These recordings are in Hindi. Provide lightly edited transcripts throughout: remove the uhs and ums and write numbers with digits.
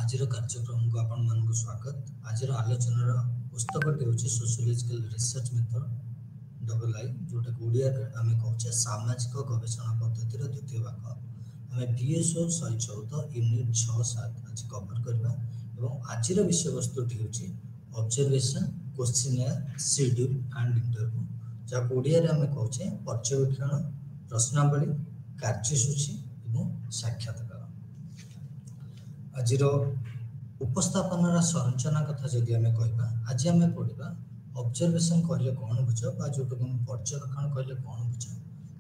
आजिर कार्यक्रम को आपण मान को स्वागत। आजिर आलोचनार पुस्तकटी होची सोशियोलॉजिकल रिसर्च मेथड डबल आई जोटा ओडिया आमे कहूचे सामाजिक गवेषणा पद्धतिर द्वितीय भाग। आमे बीएसओ 114 यूनिट 6-7 आज कवर करबा एवं आजिर विषय वस्तुटी होची observation questionnaire schedule and interview जा ओडिया रे आमे कहूचे पर्यवेक्षण प्रश्नावली कार्यसूची एवं साक्षात्कार। आजिर उपस्थापनार संरचना कथा जदि आमे कहबा आज आमे पढिबा ऑब्जर्वेशन कहले कोन बुझ बा जोटो कोन पर्यवेक्षण कहले कोन बुझ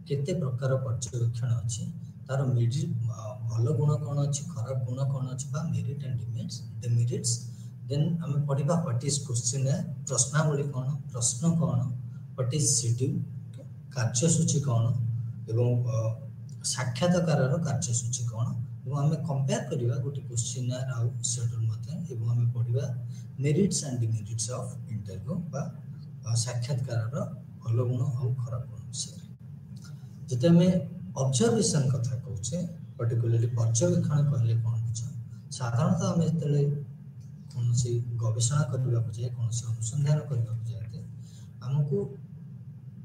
केते प्रकार पर्यवेक्षण अछि तार भलो गुण कोन अछि खराब गुण कोन अछि बा मेरिट एंड डिमेरिट्स देन आमे पढिबा व्हाट इज क्वेश्चनर प्रश्नावली कोन प्रश्न कोन व्हाट इज शेड्यूल कार्यसूची कोन एवं साक्षात्कारर कार्यसूची कोन एवं आमे कंपेयर करिवा गोटे क्वेश्चनर आ शेड्यूल मते एवं आमे पढिबा merits and demerits of interview बा साक्षात्कारर भलो गुण आ खराब गुण विषय जते हमें ऑब्जर्वेशन कथा कहूचे पर्टिकुलरली पर्यवेक्षण कहले कोन बुझ साधारणतः हमें तले कोनसी गवेषणा करबा को जाय कोनसी अनुसंधान करबा को जाय हमको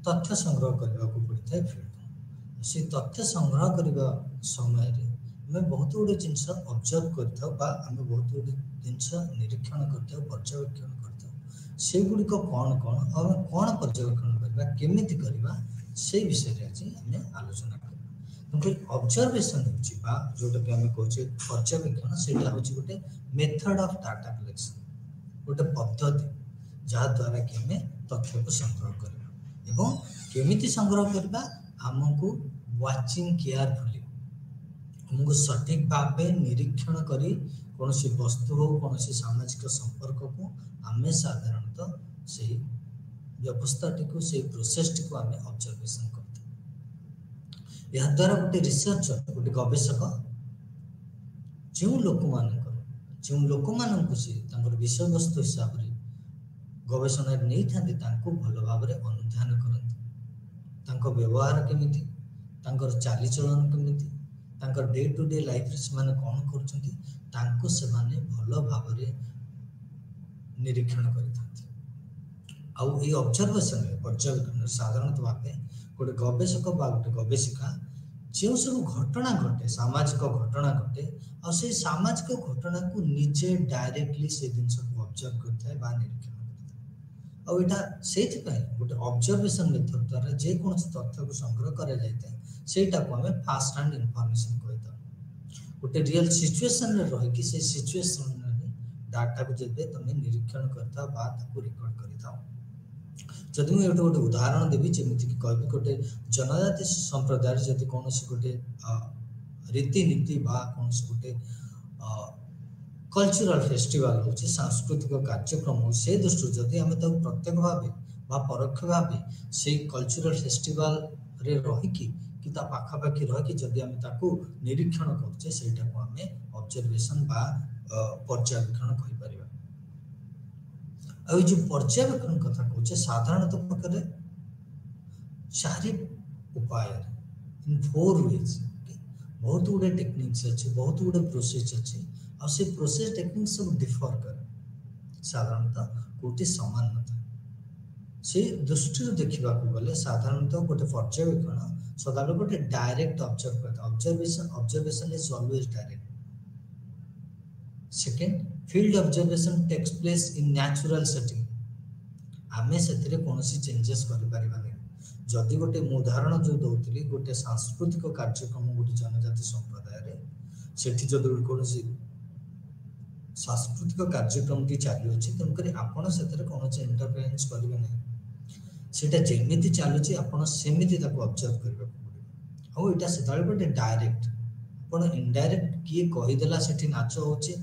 तथ्य संग्रह करबा को पड़ता है। फिर से तथ्य संग्रह करबा समय रे हमें बहुत गुडे जिनस ऑब्जर्व करथाउ बा हमें बहुत गुडे जिनस निरीक्षण करथाउ पर्यवेक्षण करथाउ से गुडी को कोन कोन और कोन पर्यवेक्षण करबा केमिति करबा से विषय रे आज हमें आलोचना करबा। क्योंकि ऑब्जर्वेशन होची बा जोटा के हमें कहूचे पर्यवेक्षण सेटा होची गोटे मेथड ऑफ डाटा कलेक्शन गोटे पद्धति जहा द्वारा कि हमें तथ्य को संग्रह करबा एवं केमिति संग्रह करबा हमको वाचिंग केयरफुली हमको सठिक भाव निरीक्षण करी कौन सी वस्तु हो कौन सी सामाजिक संपर्क को आमे साधारणतः से व्यवस्थाटी को से प्रोसेस को आमे ऑब्जर्वेशन करते या द्वारा गोटे रिसर्चर गोटे गवेषक जो लोक मान से विषय वस्तु हिसाब से गवेषणा नहीं थांती तांको भलो भाव अनुधान करते तांको व्यवहार केमिति तांकर चाली चलन केमिति तांकर डे टू डे लाइफ रे माने कोन करछंती तांको से माने भलो भाव रे निरीक्षण करिथांती आ ए ऑब्जर्वेशन रे पर्यवेक्षण साधारणतः भाबे गोटे गवेषक बा गोटे गवेषिका जे सब घटना घटे सामाजिक घटना घटे आ से सामाजिक घटना को निजे डायरेक्टली से दिन सब ऑब्जर्व करता है बा निरीक्षण करता है और एटा सेति पय गोटे ऑब्जर्वेशन मेथड द्वारा जे कोन तथ्य को संग्रह करा जायते सेटा को हमें फास्ट हैंड इंफॉर्मेशन कहता गोटे रियल सिचुएशन रे रह कि से सिचुएशन रे डाटा को जेबे तमे निरीक्षण करता बात को रिकॉर्ड करिताओ। जदि मैं गोटे उदाहरण देबी जेमिति कि कहबी गोटे जनजाति संप्रदाय जदि कोनोसी गोटे रीति नीति बा कोनोसी गोटे कल्चरल फेस्टिवल होची सांस्कृतिक कार्यक्रम हो से दृष्टि जदि हमें तो प्रत्यक्ष भाबे बा परोक्ष भाबे से कल्चरल फेस्टिवल रे रही कि ता पाखा पाखी रह कि जदि हम ताकू निरीक्षण करछे सेटा को हमें ऑब्जर्वेशन बा पर्यवेक्षण कहि परिबा। आ जो पर्यवेक्षण कथा कहछे साधारणतः प्रकार चारि उपाय इन 4 वेज बहुत गुडे टेक्निक्स अछि बहुत गुडे प्रोसेस अछि आ से प्रोसेस टेक्निक सब डिफर करे साधारणतः कोटी समान नथा से दृष्टि देखा गले साधारणतः गोटे पर्यवेक्षण सदाबे गोटे डायरेक्ट ऑब्जर्व करता observation is always direct. Second field observation takes place in natural setting आमे सेतिरे कोनोसी चेंजेस करि परिबा नै जदि गोटे उदाहरण जो दउतली गोटे सांस्कृतिक कार्यक्रम गोटे जनजाति संप्रदाय रे सेठी जदि कोनोसी सांस्कृतिक कार्यक्रम टी चालू अछि तम करी आपण सेतिरे कोनोसी इंटरफेरेंस करिवे नै सेटा जेमिति चालुची आपण सेमिति ताको ऑब्जर्व करबा पड़िबो आ एटा सेताळे गोटे डायरेक्ट आपण इनडायरेक्ट की कहि देला सेठी नाच होची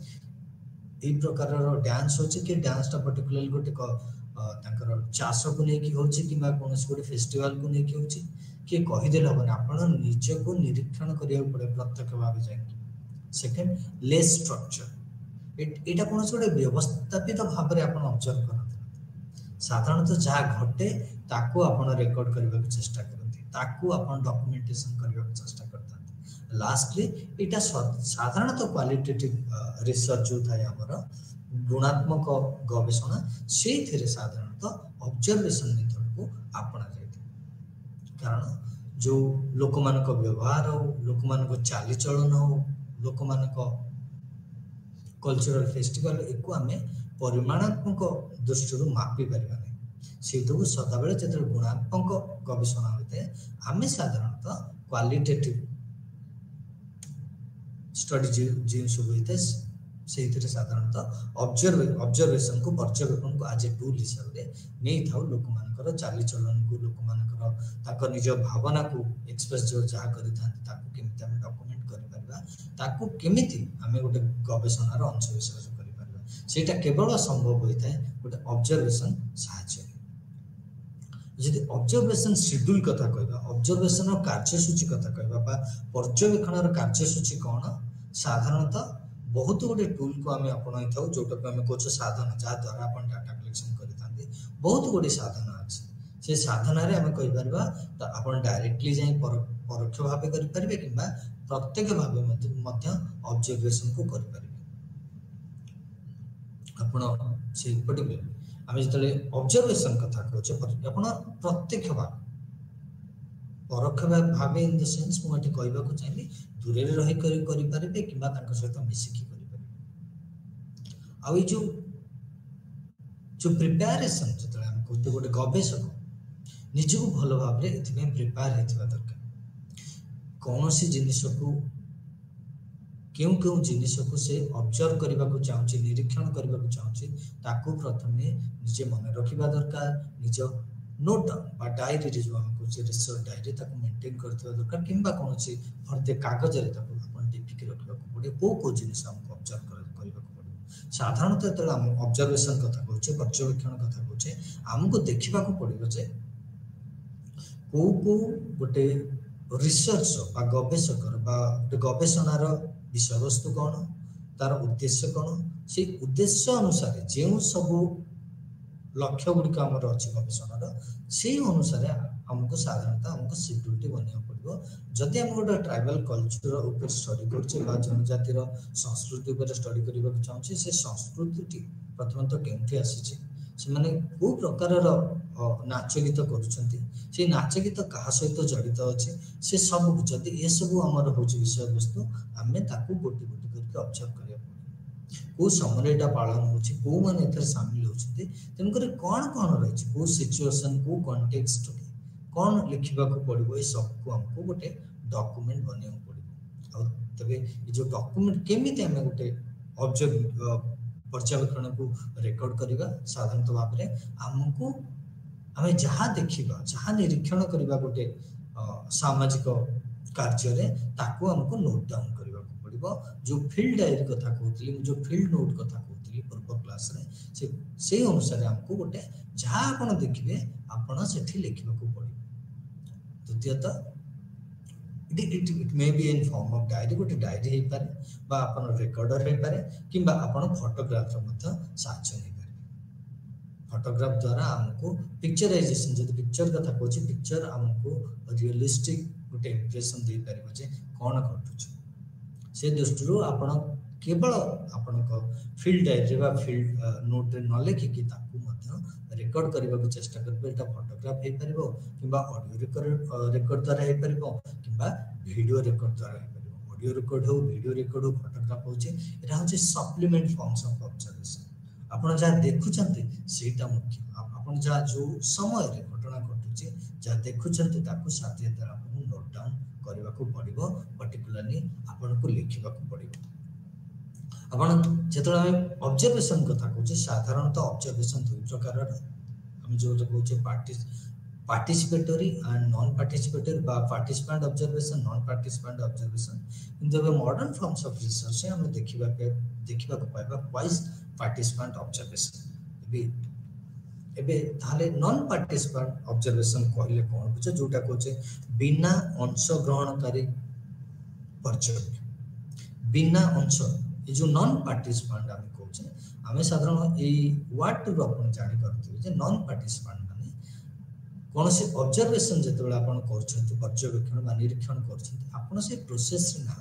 ए प्रकार रो डांस होची कि डांस ता पर्टिकुलरली गोटे ताकर चास को नै की होची किबा कोनस गोटे फेस्टिवल को नै की होची कि कहि देला बने आपण निजे को निरीक्षण करिया पड़े प्रत्यक्ष भाव जाय। सेकंड लेस स्ट्रक्चर एटा कोनस गोटे व्यवस्थापित भाव रे आपण ऑब्जर्व करते साधारणतः जहाँ घटे ताको आपण रेकॉर्ड करबा के चेष्टा करते ताको आपण डॉक्यूमेंटेशन करबा के चेष्टा करते लास्टली एटा साधारणतः क्वालिटेटिव रिसर्च जो थाए हमर गुणात्मक गवेषणा से साधारणतः ऑब्जर्वेशन मेथड को अपना जाए कारण जो लोक मानक व्यवहार हो लोक मानक चाली चलन हो लोक मानक कल्चरल फेस्टिवल एको आमे परिमाणात्मक दृष्टि मापी पारिबा नै सेतु सदाबेले जेते गुणात्मक गवेषणा होते आमे साधारणतः क्वालिटेटिव स्टडी जिन सब होते से साधारणतः ऑब्जर्वेशन को पर्यवेक्षण को आज ए टूल हिसाब से नहीं था लोक मानकर चाली चलन को लोक मानकर ताको निज भावना को एक्सप्रेस जो जहा करि थांती ताको केमिति हम डॉक्यूमेंट करि परबा ताको केमिति हमें गोटे गवेषणार अंश विशेष करि परबा सेटा केवल संभव होइता है गोटे ऑब्जर्वेशन सहायता यदि ऑब्जर्वेशन शेड्यूल कथा कहबा ऑब्जर्वेशन कार्यसूची कथा कहबा बा पर्यवेक्षणर कार्यसूची कोन साधारणतः बहुत गुटे टूल को आम अपनाई था जोटा को आम कह साधन जहाँ द्वारा आप डाटा कलेक्शन करते बहुत गुड़ी साधन अच्छे से साधन आम कहीपर आप डायरेक्टली जाए परोक्ष भाव करेंगे कि प्रत्येक भाव ऑब्जर्वेशन को करें आपटे आम जो ऑब्जर्वेशन कथा कहे आप प्रत्यक्ष भाव परोक्ष भाव इन द सेंस मुझे कहवाक चाहिए दूरे रही करें कि सहित मिसिकी आ जो प्रिपेरेसन जो आम कहते गोटे गवेषक निजक भल भाव प्रिपेयर होता दरकार कौन सी जिनिस को क्यों क्यों जिनिस को से ऑब्जर्व करने को चाहूँ निरीक्षण करने को चाहूँ प्रथम निजे मन रखा दरकार निज नोट डाउन डायरी जो आम कहे रिसर्च डायरी मेंटेन करथिबा दरकार किंबा कौन सी फर्दे कागज टिपिक रखा पड़े कौ जिनिस आमको ऑब्जर्व करने साधारणतः जो आम ऑब्जर्वेशन कथा कहे पर्यवेक्षण कथा कहे आमको देखा पड़ो जे कौ कौ गोटे रिसर्च गवेषक गवेषणार विषय वस्तु कौन तार उद्देश्य कौन से उद्देश्य अनुसार जो सब लक्ष्य गुड़िक आमर अच्छी गवेषणार से अनुसार आमको साधारणतः आमको शेड्यूल टी बनिया पड़ो जदि आम गोटे ट्राइबल कल्चर ऊपर स्टडी कर जनजातिर संस्कृति ऊपर स्टडी करने चाहूँ से संस्कृति प्रथम तो केमती आसी से कौ प्रकार नाच गीत कर नाच गीत क्या सहित जड़ित अच्छे से सब जदि ये सब आमर हूँ विषय वस्तु आम गोटी गोटी करके ऑब्जर्व करिया कौ समय यहाँ पालन हो मैंने सामिल होती तेणुक कौन कौन रही कौ सिचुएशन कौ कंटेक्स्ट कौन लिखा पड़ो ये सबको आमको गोटे डॉक्यूमेंट बना पड़ो तेरे जो डॉक्यूमेंट केमी आम गोटे ऑब्जर्व पर्यवेक्षण को रेकर्ड करवा साधारणतः भाव में आमको आम जहाँ देखा जहाँ निरीक्षण करवा गोटे सामाजिक कार्य ताकू आमको नोट डाउन करने पड़ो जो फील्ड डायरी कथा कहती जो फील्ड नोट कथा कहती पूर्व क्लास से अनुसार आमको गोटे जहाँ आप देखिए आपड़ से लिखा पड़ो द्वितीयतः it may be in form of diary गोटे डायरी हो पारे बा आपन रेकॉर्डर हो पारे किंबा आपन फोटोग्राफ साहाय्य नहीं पारे फोटोग्राफ द्वारा आमको पिक्चराइजेशन जब पिक्चर कथा कहूँ पिक्चर आमको रियलिस्टिक गोटे इंप्रेशन दे पारे जे कौन घटुच से दृष्टि आपण केवल आपण फील्ड डायरी बा फील्ड नोट न लिखिकी रेकर्ड करने को चेष्टा करेंगे फोटोग्राफ हो पार कि ऑडियो रेकर्ड द्वारा हो पार कि वीडियो रेकर्ड द्वारा हो पार ऑडियो रेकर्ड हो वीडियो रेकर्ड हो फोटोग्राफ हो सप्लीमेंट फॉर्म्स ऑफ ऑब्जर्वेशन आपन जहाँ देखुचंती सेटा मुख्य आपन जहाँ जो समय रे घटना घटुची जहाँ देखुचंती ताकू साथी द्वारा आपन नोट डाउन करने को पड़ो पर्टिकुलरली आपन को लिखा पड़ो आपण जो ऑब्जर्वेशन कथा कहे साधारणतः ऑब्जर्वेशन दुई प्रकार आम जो कहे participatory and non participatory participant observation non participant observation किंतु मॉडर्न फॉर्म्स ऑफ रिसर्च आम देखा पाइबा क्वाइज पार्टिसिपेंट ऑब्जर्वेशन एबे ताले नॉन पार्टिसिपेंट ऑब्जर्वेशन कहले कौन बुझे जोटा कहे बिना अंश ग्रहणकारी पर्यवेक्षण बिना अंश ये जो नॉन पार्टिसिपेंट आम कहे आम साधारण ये वार्ड टू आप जानी पारे नॉन पार्टिसिपेंट माने कौन से ऑब्जर्वेशन जेतेबेले आपण करछंती पर्यवेक्षण बा निरीक्षण करछंती आपण से प्रोसेस रे ना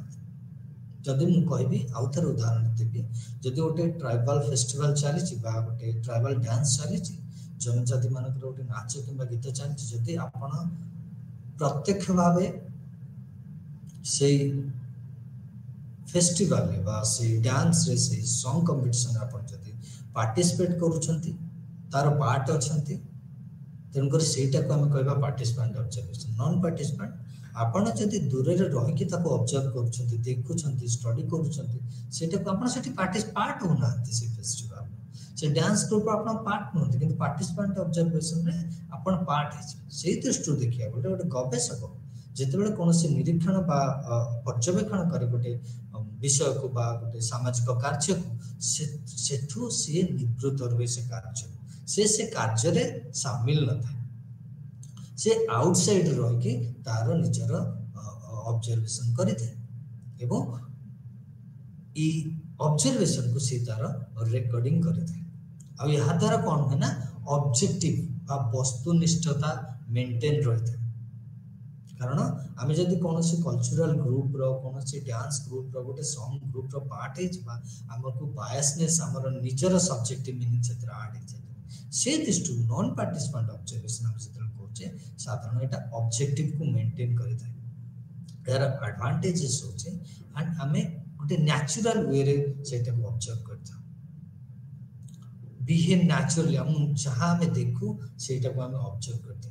जदि मु कहबी आउ थर उदाहरण देबी जदि गोटे ट्राइबल फेस्टिवल चली बा गोटे ट्राइबल डांस चली जनजाति मानकर गोटे नाच किंबा गीत चली जदि आपण प्रत्यक्ष भावे से फेस्टिवल रे बा से डांस रे से सॉन्ग कंपटीशन आपण जदि पार्टिसिपेट करूछंती तार पार्ट अछंती तेणुकर सेटा को हम कहबा पार्टिसिपेंट ऑब्जर्वेशन नॉन पार्टिसिपेंट आपण जदि दूर रे रहि कि ताको ऑब्जर्व करूछंती देखुछंती स्टडी करूछंती सेटा को आपण सेठी पार्ट होना से फेस्टिवल से डांस ग्रुप आपण पार्ट नहोती किंतु पार्टिसिपेंट ऑब्जर्वेशन रे आपण पार्ट है सेही दृष्टि देखिया गोटे गोटे गवेषक जेतेबेले कोनोसी निरीक्षण बा पर्यवेक्षण करे गोटे विषय को बा गोटे सामाजिक कार्य को सेठू से निवृत्त रहे से कार्य से कार्य रे शामिल न था से आउटसाइड रह के तार निजर ऑब्जर्वेशन करिथे एवं ई ऑब्जर्वेशन को से तार रिकॉर्डिंग करिथे आ यहाँ द्वारा कौन है ना ऑब्जेक्टिव बा वस्तुनिष्ठता मेंटेन रहते कारण आमे जदि कोनोसी कल्चरल ग्रुप रो कोनोसी डांस ग्रुप रो गोटे सॉन्ग ग्रुप रो पार्ट है बा हमको बायसनेस हमर निजर सब्जेक्टिव मीनिंग से ऐड है से दृष्टि नॉन पार्टिसिपेंट ऑब्जर्वेशन हम जेतल कोचे साधारण एटा ऑब्जेक्टिव को मेंटेन करि थाए यार एडवांटेजेस होचे एंड हमें गोटे नेचुरल वे रे सेटा को ऑब्जर्व करता बिहेव नेचुरली हम जहां में देखू सेटा को हम ऑब्जर्व करते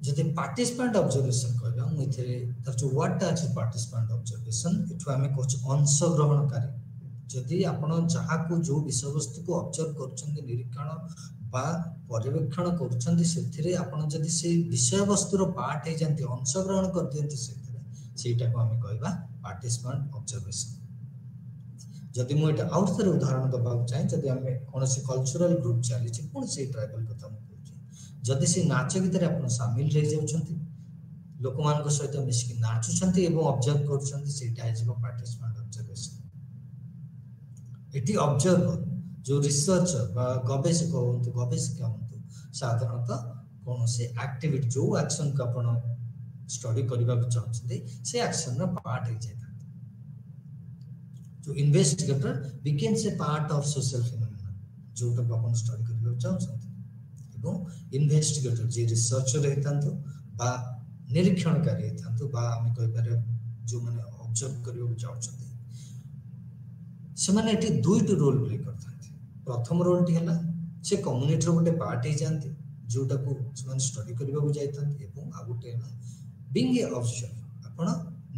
जदि पार्टिसिपेंट ऑब्जर्वेशन कहबा मु इथे तर जो व्हाट आर पार्टिसिपेंट ऑब्जर्वेशन इथु हमें कोच अंशग्रहणकारी जदि आपण जहा को जो विषय वस्तु को ऑब्जर्व करछन्ते निरीक्षण बा पर्यवेक्षण करछन्ते सेथिरे आपण जदि से विषय वस्तु रो पार्ट हे जानते अंशग्रहण कर दियन्ते सेथिरे सेटा को हमें कहबा पार्टिसिपेंट ऑब्जर्वेशन जदि मु एटा आउट तर उदाहरण दबा चाहे जदि हमें कोनोसी कल्चरल ग्रुप चली छि कोन से ट्राइबल कथा मु कहछि जदि से नाच गीत रे आपण शामिल रह जाउछन्ते लोक मान को सहित मिसकी नाचुछन्ते एवं ऑब्जर्व करछन्ते सेटा हे जिवो पार्टिसिपेंट ऑब्जर्वेशन एटी ऑब्जर्वर जो रिसर्चर बा गवेषक होंतु गवेषक होंतु साधारणतः कौन से एक्टिविटी जो एक्शन को आपण स्टडी करबा चाहछन्ते से एक्शन रो पार्ट हे जाता जो investigator becomes a part of social phenomena जो तो आपण स्टडी करबा चाहछन्ते एवं इन्वेस्टिगेटर जे रिसर्चर हेतांतु बा निरीक्षणकारी हेतांतु बा हम कहि पारे जो माने ऑब्जर्व करबा चाहछन्ते से माने एटी दुईट रोल प्ले करथांते प्रथम रोल टी हला से कम्युनिटी रो गोटे पार्ट हे जानते जोटा को से स्टडी करबा को जायथांते एवं आ गोटे हला बीइंग ए ऑब्जर्वर आपण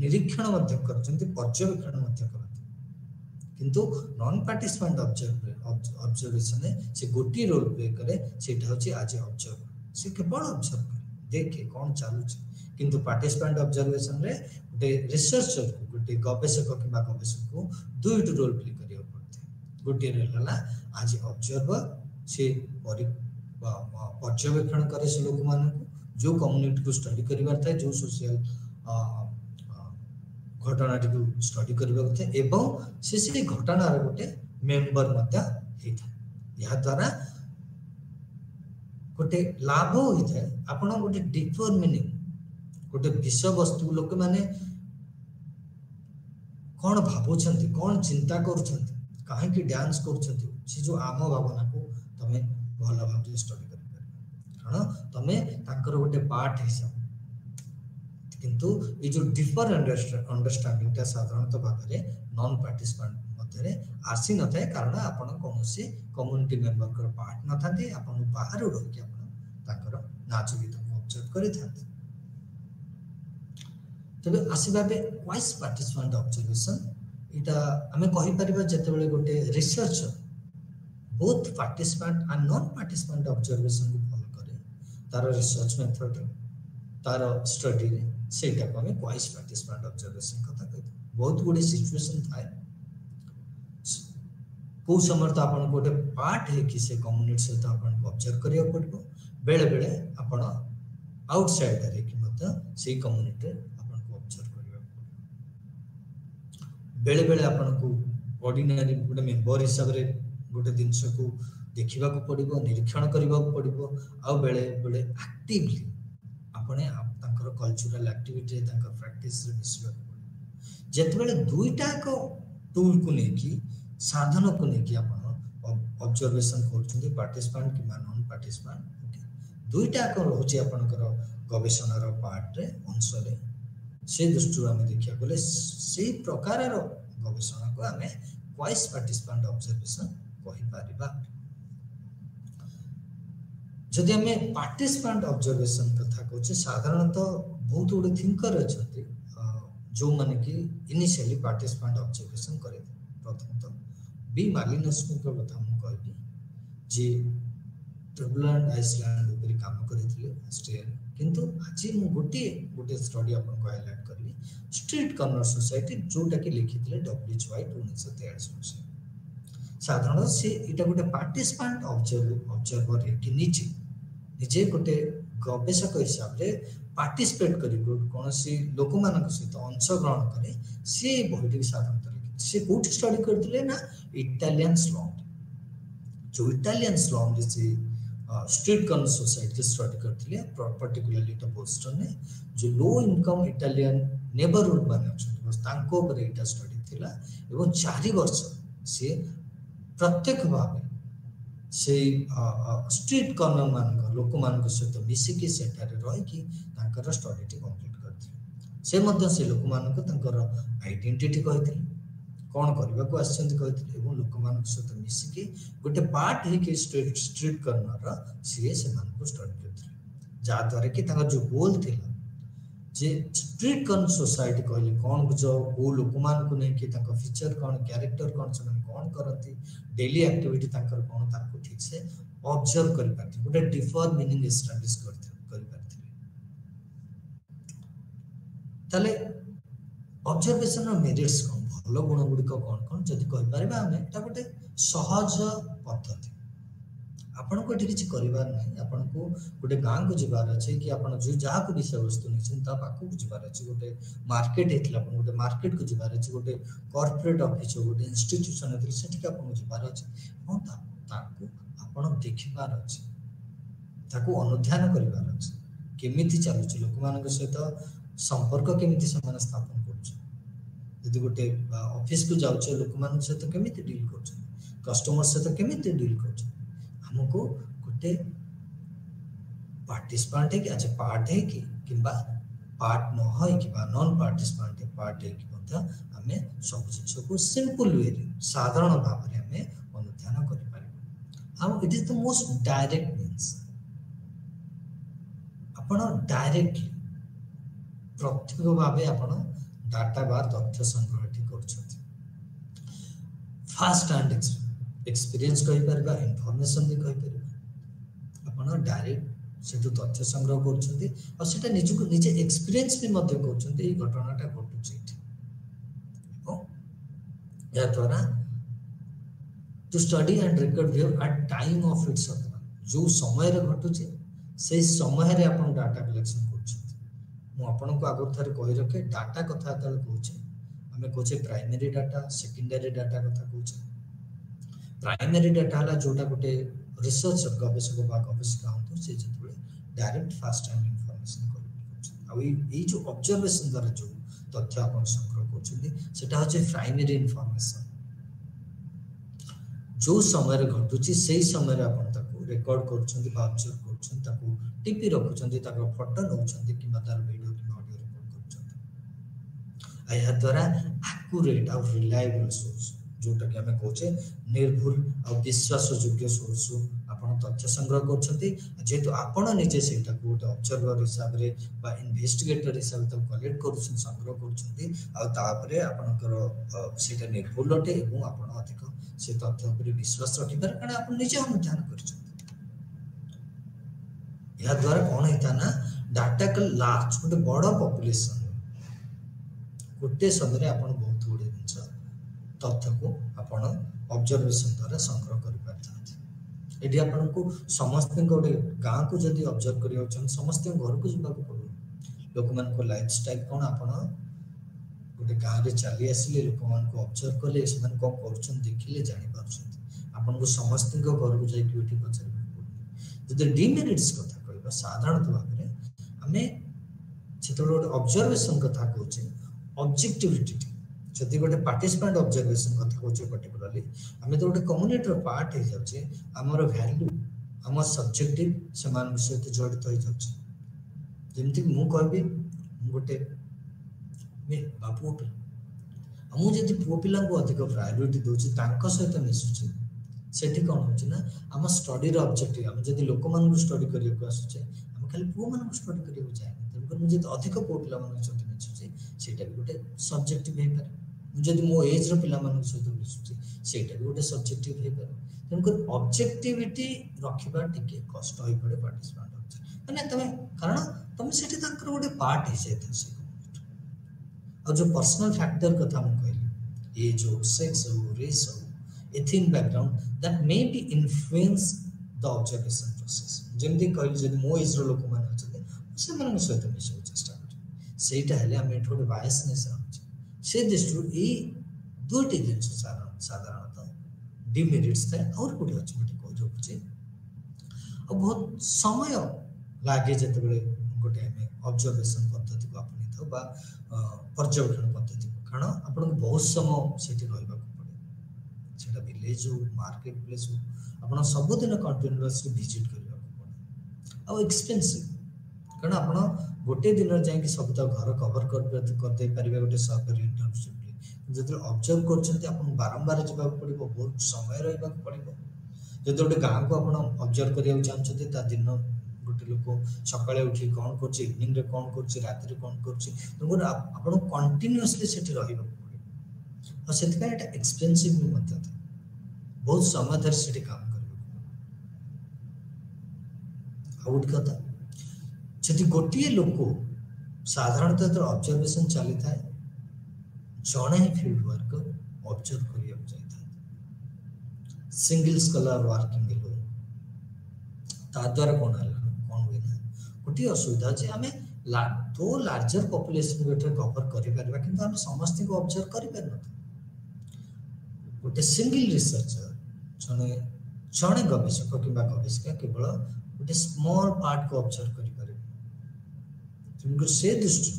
निरीक्षण मध्य करछन्ते पर्यवेक्षण मध्य करथि किंतु नॉन पार्टिसिपेंट ऑब्जर्वेशन से गोटी रोल प्ले करे सेटा होची आज ऑब्जर्वर से केवल ऑब्जर्व करे देखे कोन चालू छै किंतु पार्टिसिपेंट ऑब्जर्वेशन रे गोटे रिसर्चर को गोटे गवेषक किबा गवेषक को दुईट रोल प्ले करियो पड़ते गोटे रोल हला आज ऑब्जर्वर से पर्यवेक्षण करे से लोक मान को जो कम्युनिटी को स्टडी करिवार था जो सोशल घटना को स्टडी करबा थे एवं से घटना रे गोटे मेंबर मध्य हे था या द्वारा गोटे लाभ होई था आपण गोटे डीपर मीनिंग गोटे विषय वस्तु लोक माने कौन भावुछंती कौन चिंता करूछंती काहे कि डांस करूछंती से जो आम भावना को तमे भल भाव स्टडी कर कारण तमे ताकर गोटे पार्ट हिसाब किंतु ये जो डीपर अंडरस्टैंडिंग ता साधारणतः भाव में नॉन पार्टिसिपेंट मध्य आसी न थाए कारण आपण कोनोसी कम्युनिटी मेंबर कर पार्ट न थाते आपण बाहर रह के आपण ताकर नाच गीत को ऑब्जर्व करि थाते तबे आसीबा बे वाइस पार्टिसिपेंट ऑब्जर्वेशन इटा हमें कहि परिबा जते बेले गोटे researcher both participant and non participant observation को फॉलो करे तार रिसर्च मेथड तार स्टडी रे सेटा को हमें वाइस पार्टिसिपेंट ऑब्जर्वेशन कथा कहते बहुत गुडी सिचुएशन थाए को समय तो आपण गोटे पार्ट है कि से कम्युनिटी से तो आपण ऑब्जर्व करिया पड़बो बेले बेले आपण आउटसाइडर है कि मतलब से कम्युनिटी आपण को ऑब्जर्व करिया पड़बो बेले बेले आपण को ऑर्डिनरी गोटे मेंबर हिसाब रे गोटे दिन को देखा पड़ो निरीक्षण करने पड़ो आ बेले बेले एक्टिवली आपने कल्चरल एक्टिविटी प्रैक्टिस मिसवा जिते दुईटा टूल को लेकिन साधन को लेकिन आप ऑब्जर्वेशन कर पार्टिसिपेंट कि नॉन पार्टिसिपेंट दुईटा रोचे आपंकर गवेषणार पार्ट रे अंश से दृष्टि आम देखा गले से प्रकार गवेषणा को आम क्वाइस पार्टिसिपेंट ऑब्जर्वेशन कहीपर जदि आम पार्टिसिपेंट ऑब्जर्वेशन कथा कहूँ साधारणतः बहुत गुड़े थिंकर अच्छा जो माने कि इनिशियली पार्टिसिपेंट ऑब्जर्वेशन करे प्रथमतः बी मार्लिनस्की कथा मु कहबी जे ट्रिब्यूलैंड आइसलैंड ऊपर काम करथिले ऑस्ट्रेलिया किंतु आज मु गोटे स्टडी आपन को हाईलाइट करली स्ट्रीट कॉर्नर सोसाइटी जोटा कि लिखिथिले डब्ल्यूएच वाइट 1943 साधारण से इटा गोटे पार्टिसिपेंट ऑब्जर्वर कि निजे गोटे गवेषक हिसाब से पार्टिसिपेट करी कौन सी लोक मान सहित अंशग्रहण करे सी बहीटी साधारणतः लिखि सी कोठी स्टडी करथिले ना इटालियन स्लम जो इटालियन स्लम रे से स्ट्रीट कॉर्नर सोसाइटी स्टडी करथिले पर्टिकुलरली तो बोस्टन ने जो लो इनकम इटालियन नेबरहुड माने अछन बस तांको ऊपर एटा स्टडी थिला एवं 4 वर्ष से प्रत्येक भाव से स्ट्रीट कॉर्नर मान लोक मान सहित मिसिकी सेठारे रही कि तांकर स्टडी कंप्लीट करथिले से मध्य से लोक मान को तांकर आइडेंटिटी कहिथिले कौन करबा को आछन कहिथिले एवं लोक मान सहित मिसिकी गोटे पार्ट हे कि स्ट्रीट कॉर्नर सीए से मान को स्टडी करथिले जा द्वारा कि तांकर जो गोल थिला जे स्ट्रीट कॉर्नर सोसाइटी कहले कौन बुझो वो लोक मान को नहीं कि तांकर फीचर कौन कैरेक्टर कौन से कौन करती डेली एक्टिविटी तांकर कौन ताको ठीक से ऑब्जर्व करि पाथि गोटे डिफर मीनिंग एस्टैब्लिश करि पाथि तले ऑब्जर्वेशन और मेरिट्स कौन भलो गुण गुडी कौन कौन जदि कहि परबा हमें एटा गोटे सहज पद्धति आपन को किछि करिवार नहीं आपन को गोटे गांव को जिबार अछि कि आपन जो जहा को विषय वस्तु निछन ता पाखु को जिबार अछि गोटे मार्केट हेतला आपन गोटे मार्केट को जिबार अछि गोटे कॉर्पोरेट ऑफिस गोटे इंस्टीट्यूशन हेतला सेठी आपन को जिबार अछि और ताको आपन देखिबार अछि ताको अनुध्यान करिवार अछि केमिति चालुछि लोक मानक सहित संपर्क केमिति समान स्थापन करछ यदि गोटे ऑफिस को जाउछ लोक मानक सहित केमिति डील करछ कस्टमर सहित केमिति डील करछ हमको गोटे पार्टिसिपेंट है कि अच्छा पार्ट है कि किंबा पार्ट न है कि नॉन पार्टिसिपेंट है पार्ट है कि हमें सब जिनिस को सिंपल वे रे साधारण भाव रे हमें अनुध्यान करि पारे हम it is the most direct means upon directly प्रत्यक्ष भाव अपन डाटा बा तथ्य संग्रह करछथि फास्ट एंड एक्सपीरियंस कहि परबा इंफॉर्मेशन भी कहि परबा अपन डायरेक्ट से तथ्य संग्रह करछथि और सेटा निज को निजे एक्सपीरियंस भी मध्य करछथि ए घटनाटा घटुछि या द्वारा to study and record view at time of its जो समय रे घटुछि से समय रे अपन डाटा कलेक्शन करछथि मु अपन को आगु थरे कहि रखे डाटा कथा तल कहूछि हमें कहूछि प्राइमरी डाटा सेकेंडरी डाटा कथा कहूछि प्राइमरी डाटा हला जोटा गोटे रिसर्च गवेषक बा गवेषक होतो से जेतबे direct fast time information collect आ ई जो ऑब्जर्वेशन द्वारा जो तथ्य आपण संग्रह करछथि सेटा होचे प्राइमरी इंफॉर्मेशन जो समय रे घटुची सेही समय रे आपण ताको रिकॉर्ड करछथि बा ऑब्जर्व करछथि ताको टिपी रखुछथि ताको फोटो नउछथि कि तार वीडियो कि ऑडियो रिकॉर्ड करछथि आ या द्वारा एक्यूरेट और रिलायबल सोर्स जोटा कि हमें कहचे निर्भुल और विश्वास योग्य सोर्स आपण तथ्य संग्रह करछथि जेतु आपण निजे सेटा को गोटे ऑब्जर्वर हिसाब रे बा इन्वेस्टिगेटर हिसाब त कलेक्ट करूछन संग्रह करछथि आ तापरे आपनकर सेटा निर्भुल अटे एवं आपण अधिक से तथ्य ऊपर विश्वास रखिबार कारण आपण निजे अनुध्यान करछथि या द्वारा कोन हेता ना डाटा का लार्ज गोटे बड़ पॉपुलेशन गोटे समय आपण बहुत गुडे जिंस तथ्य को आपण ऑब्जर्वेशन द्वारा संग्रह कर पारथांती एडी आपण को समस्त गोटे गांव को जदी ऑब्जर्व करियो छन समस्त घर को जिबा को पड़ो लोक मान को लाइफस्टाइल कोन आपण गोटे गांव रे चली आसिले लोक मान को ऑब्जर्व करले से मान को करछन देखिले जानि पाछन आपन को समस्त घर को जाई क्यूटी पचार जदि डिमेरिट्स कथा कहबा साधारणतः भाव में हमें जेतबेले ऑब्जर्वेशन कथा कहूचे ऑब्जेक्टिविटी जदि गोटे पार्टिसिपेंट ऑब्जर्वेशन कथा कहूचे पर्टिकुलरली हमें तो गोटे कम्युनिटी रो पार्ट हो जाउचे हमर वैल्यू हमर सब्जेक्टिव समान सहित जड़ित हो जाउचे जेमति मु कहबी गोटे मे बापू पे हम जदि पुओ पिला को अधिक प्रायोरिटी दोची तांको सहित मिसुचे सेठी कोन होची ना हम स्टडी रो ऑब्जेक्टिव हम जदि लोक मान को स्टडी करियो को आसुचे हम खाली पुओ मान को स्टडी करियो जाय तब मु जदि अधिक पुओ पिला मान सहित मिसुचे सेटा भी गोटे सब्जेक्टिव हे पारे जदि मो एज रो पिला मान सहित मिसुचे सेटा भी गोटे सब्जेक्टिव हे पारे तनको ऑब्जेक्टिविटी रखिबा टिके कष्ट होई पड़े पार्टिसिपेंट माने तमे कारण तमे सेठी तांकर गोटे पार्ट हे से से और जो पर्सनल फैक्टर कथा हम कहली एज हो सेक्स हो रेस हो ethnic background that may be influence the observation process जेमति कहली जदि मो एज रो लोक मान अछते से मन सहित मिसो चेष्टा कर सेटा हेले हम एठोड बायसनेस रहछ से दृष्टि ए दुटी जिंस साधारणतः डिमेरिट्स थे और कोडी अछि मते कह जोचे और बहुत समय लागे जतबेले गोटे हम ऑब्जर्वेशन पद्धति को अपनी तो बा पर्यवेक्षण पद्धति कारण आपन को बहुत समय सेठी रहबा को पड़े सेटा विलेज हो मार्केट प्लेस हो आपन सब दिन कंटीन्यूअसली विजिट करबा को पड़े और एक्सपेंसिव कारण आपन गोटे दिन जाय कि सब त घर कवर कर दे परिबा गोटे सर्वे इंटर्नशिप जदि ऑब्जर्व करछन्ते आपन बारंबार जबा को पड़िबो बहुत समय रहबा को पड़िबो जदि गोटे गां को आपन ऑब्जर्व करिया चाहछन्ते ता दिन गोटे लोक सकाळे उठी कोन करछि इवनिंग रे कोन करछि रात रे कोन करछि तो आपण कंटीन्यूअसली सेठी रहिबो पड़े और सेति का एटा एक्सपेंसिव भी मत था बहुत समय धरि सेठी काम करबो आउट कथा जदि गोटिए लोक साधारणतः तो ऑब्जर्वेशन चली थाए जणे ही फील्ड वर्क ऑब्जर्व करिया जाय था सिंगल स्कॉलर वर्किंग लो ता द्वारा कोन हल गोटे असुविधा जे आमे तो लार्जर पॉपुलेशन गोटे कवर करि परबा किंतु हम समस्त को ऑब्जर्व करि परना गोटे सिंगल रिसर्चर जने जने गवेषक किबा गवेषिका केवल गोटे स्मॉल पार्ट को ऑब्जर्व करि पारे तुमको से दृष्टि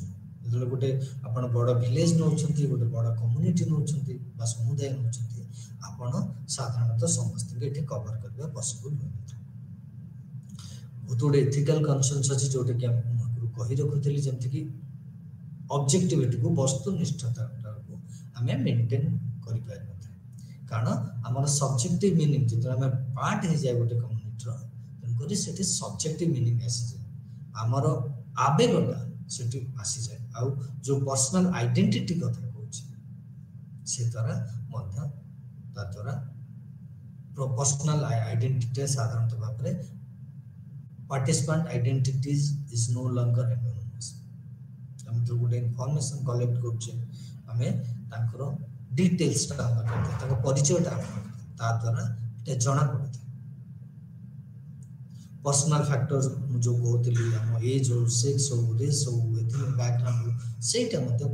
जदि गोटे आपण बड़ विलेज नउछंती गोटे बड़ कम्युनिटी नउछंती बा समुदाय नउछंती आपण साधारणतः समस्त के एठी कवर करबा पॉसिबल होय बहुत एथिकल कंसर्न्स अछि जोटे कि हम कहि रखुतली जेमति कि ऑब्जेक्टिविटी को वस्तुनिष्ठता को हमें मेंटेन करि पाइ न कारण हमर सब्जेक्टिव मीनिंग जे हम पार्ट हे जाय गोटे कम्युनिटी रो तन करी सेठी सब्जेक्टिव मीनिंग आसी जाय हमर आवेगटा सेठी आसी जाय आ जो पर्सनल आइडेंटिटी कथा कहूची से द्वारा मध्य ता द्वारा पर्सनल आइडेंटिटी साधारणतः भाव रे participant identities is no longer anonymous हम जो गुड इन्फॉर्मेशन कलेक्ट करछे हमें तांकर डिटेल्स ता करते ताको परिचय ता ता द्वारा ते जणा पड़ते पर्सनल फैक्टर्स जो कहतली हम एज हो सेक्स हो रेस हो एथिनिक बैकग्राउंड सेटा मते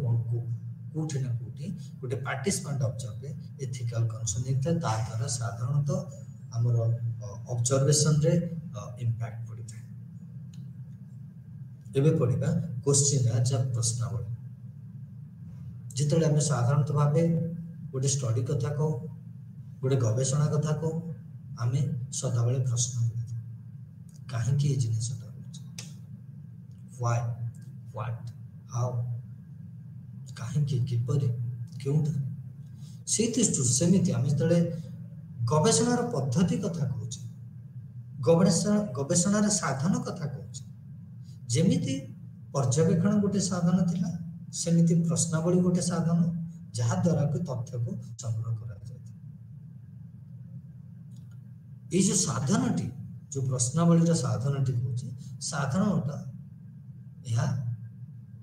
कोठी ना कोठी गोटे पार्टिसिपेंट ऑब्जर्व एथिकल कंसर्न ता द्वारा साधारणतः हमर ऑब्जर्वेशन रे इंपैक्ट एबे पड़िबा क्वेश्चन अच्छा प्रश्नावली जितले हम साधारणतः भाबे गोटे स्टडी कथा को गोटे गवेषणा कथा को हमें सदाबले प्रश्न काहे कि जिनिस व्हाई व्हाट हाउ काहे कि किपरि क्योंटा सेति सेमिति हम जतले गवेषणार पद्धति कथा कहूची गवेषणार साधन कथा कहूची जेमिति पर्यवेक्षण गोटे साधन थिला सेमिति प्रश्नावली गोटे साधन जहा द्वारा को तथ्य को संग्रह करा जाय ए जो साधनटी जो प्रश्नावली रा साधनटी होची साधारणता यह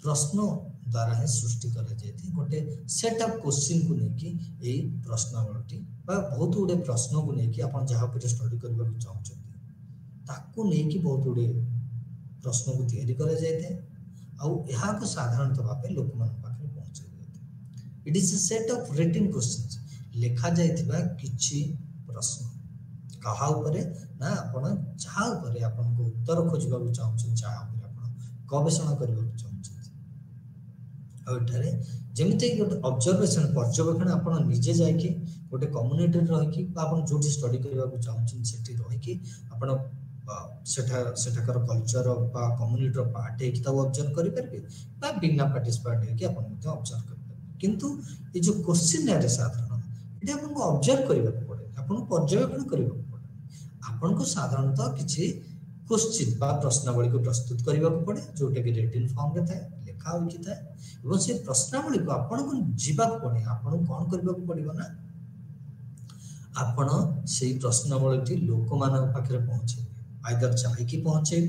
प्रश्न द्वारा ही सृष्टि करा जाय थी गोटे सेट ऑफ क्वेश्चन को नेकी ए प्रश्नावली बा बहुत गुडे प्रश्न को नेकी अपन जहा पर स्टडी करबा को चाहछथि ताको नेकी बहुत गुडे प्रश्न को तैयारी करा जाय थे आ यहा को साधारणतः भाबे लोक मन पाखे पहुंचे जाय it is a set of written questions लिखा जायथिबा किछि प्रश्न कहा उपरे ना आपण जहा उपरे आपण को उत्तर खोजबा चाहछन जहा उपरे आपण गवेषणा करबा चाहछन एठारे जेमिति गोटे ऑब्जर्वेशन पर्यवेक्षण आपण निजे जाय कि गोटे कम्युनिटी रही कि आपण जोटी स्टडी करबा चाहछन सेठी रही कि आपण सेठाकर कल्चर बा कम्युनिटी पार्ट है कि ऑब्जर्व करि परबे बा बिना पार्टिसिपेट है कि आपण मते ऑब्जर्व करि परबे किंतु ये जो क्वेश्चन है साधारण एटा आपण को ऑब्जर्व करबा पड़े आपण पर्यवेक्षण करबा पड़े आपण को साधारणतः किछि क्वेश्चन बा प्रश्नावली को प्रस्तुत करबा पड़े जोटा कि रिटन फॉर्म रे थाए लिखा हो कि थाए एवं से प्रश्नावली को आपण को जीवा पड़े आपण कोन करबा पड़िबो ना आपण से प्रश्नावली लोक मानक पाखरे पहुंचे आइदर जाइकी पहुंचे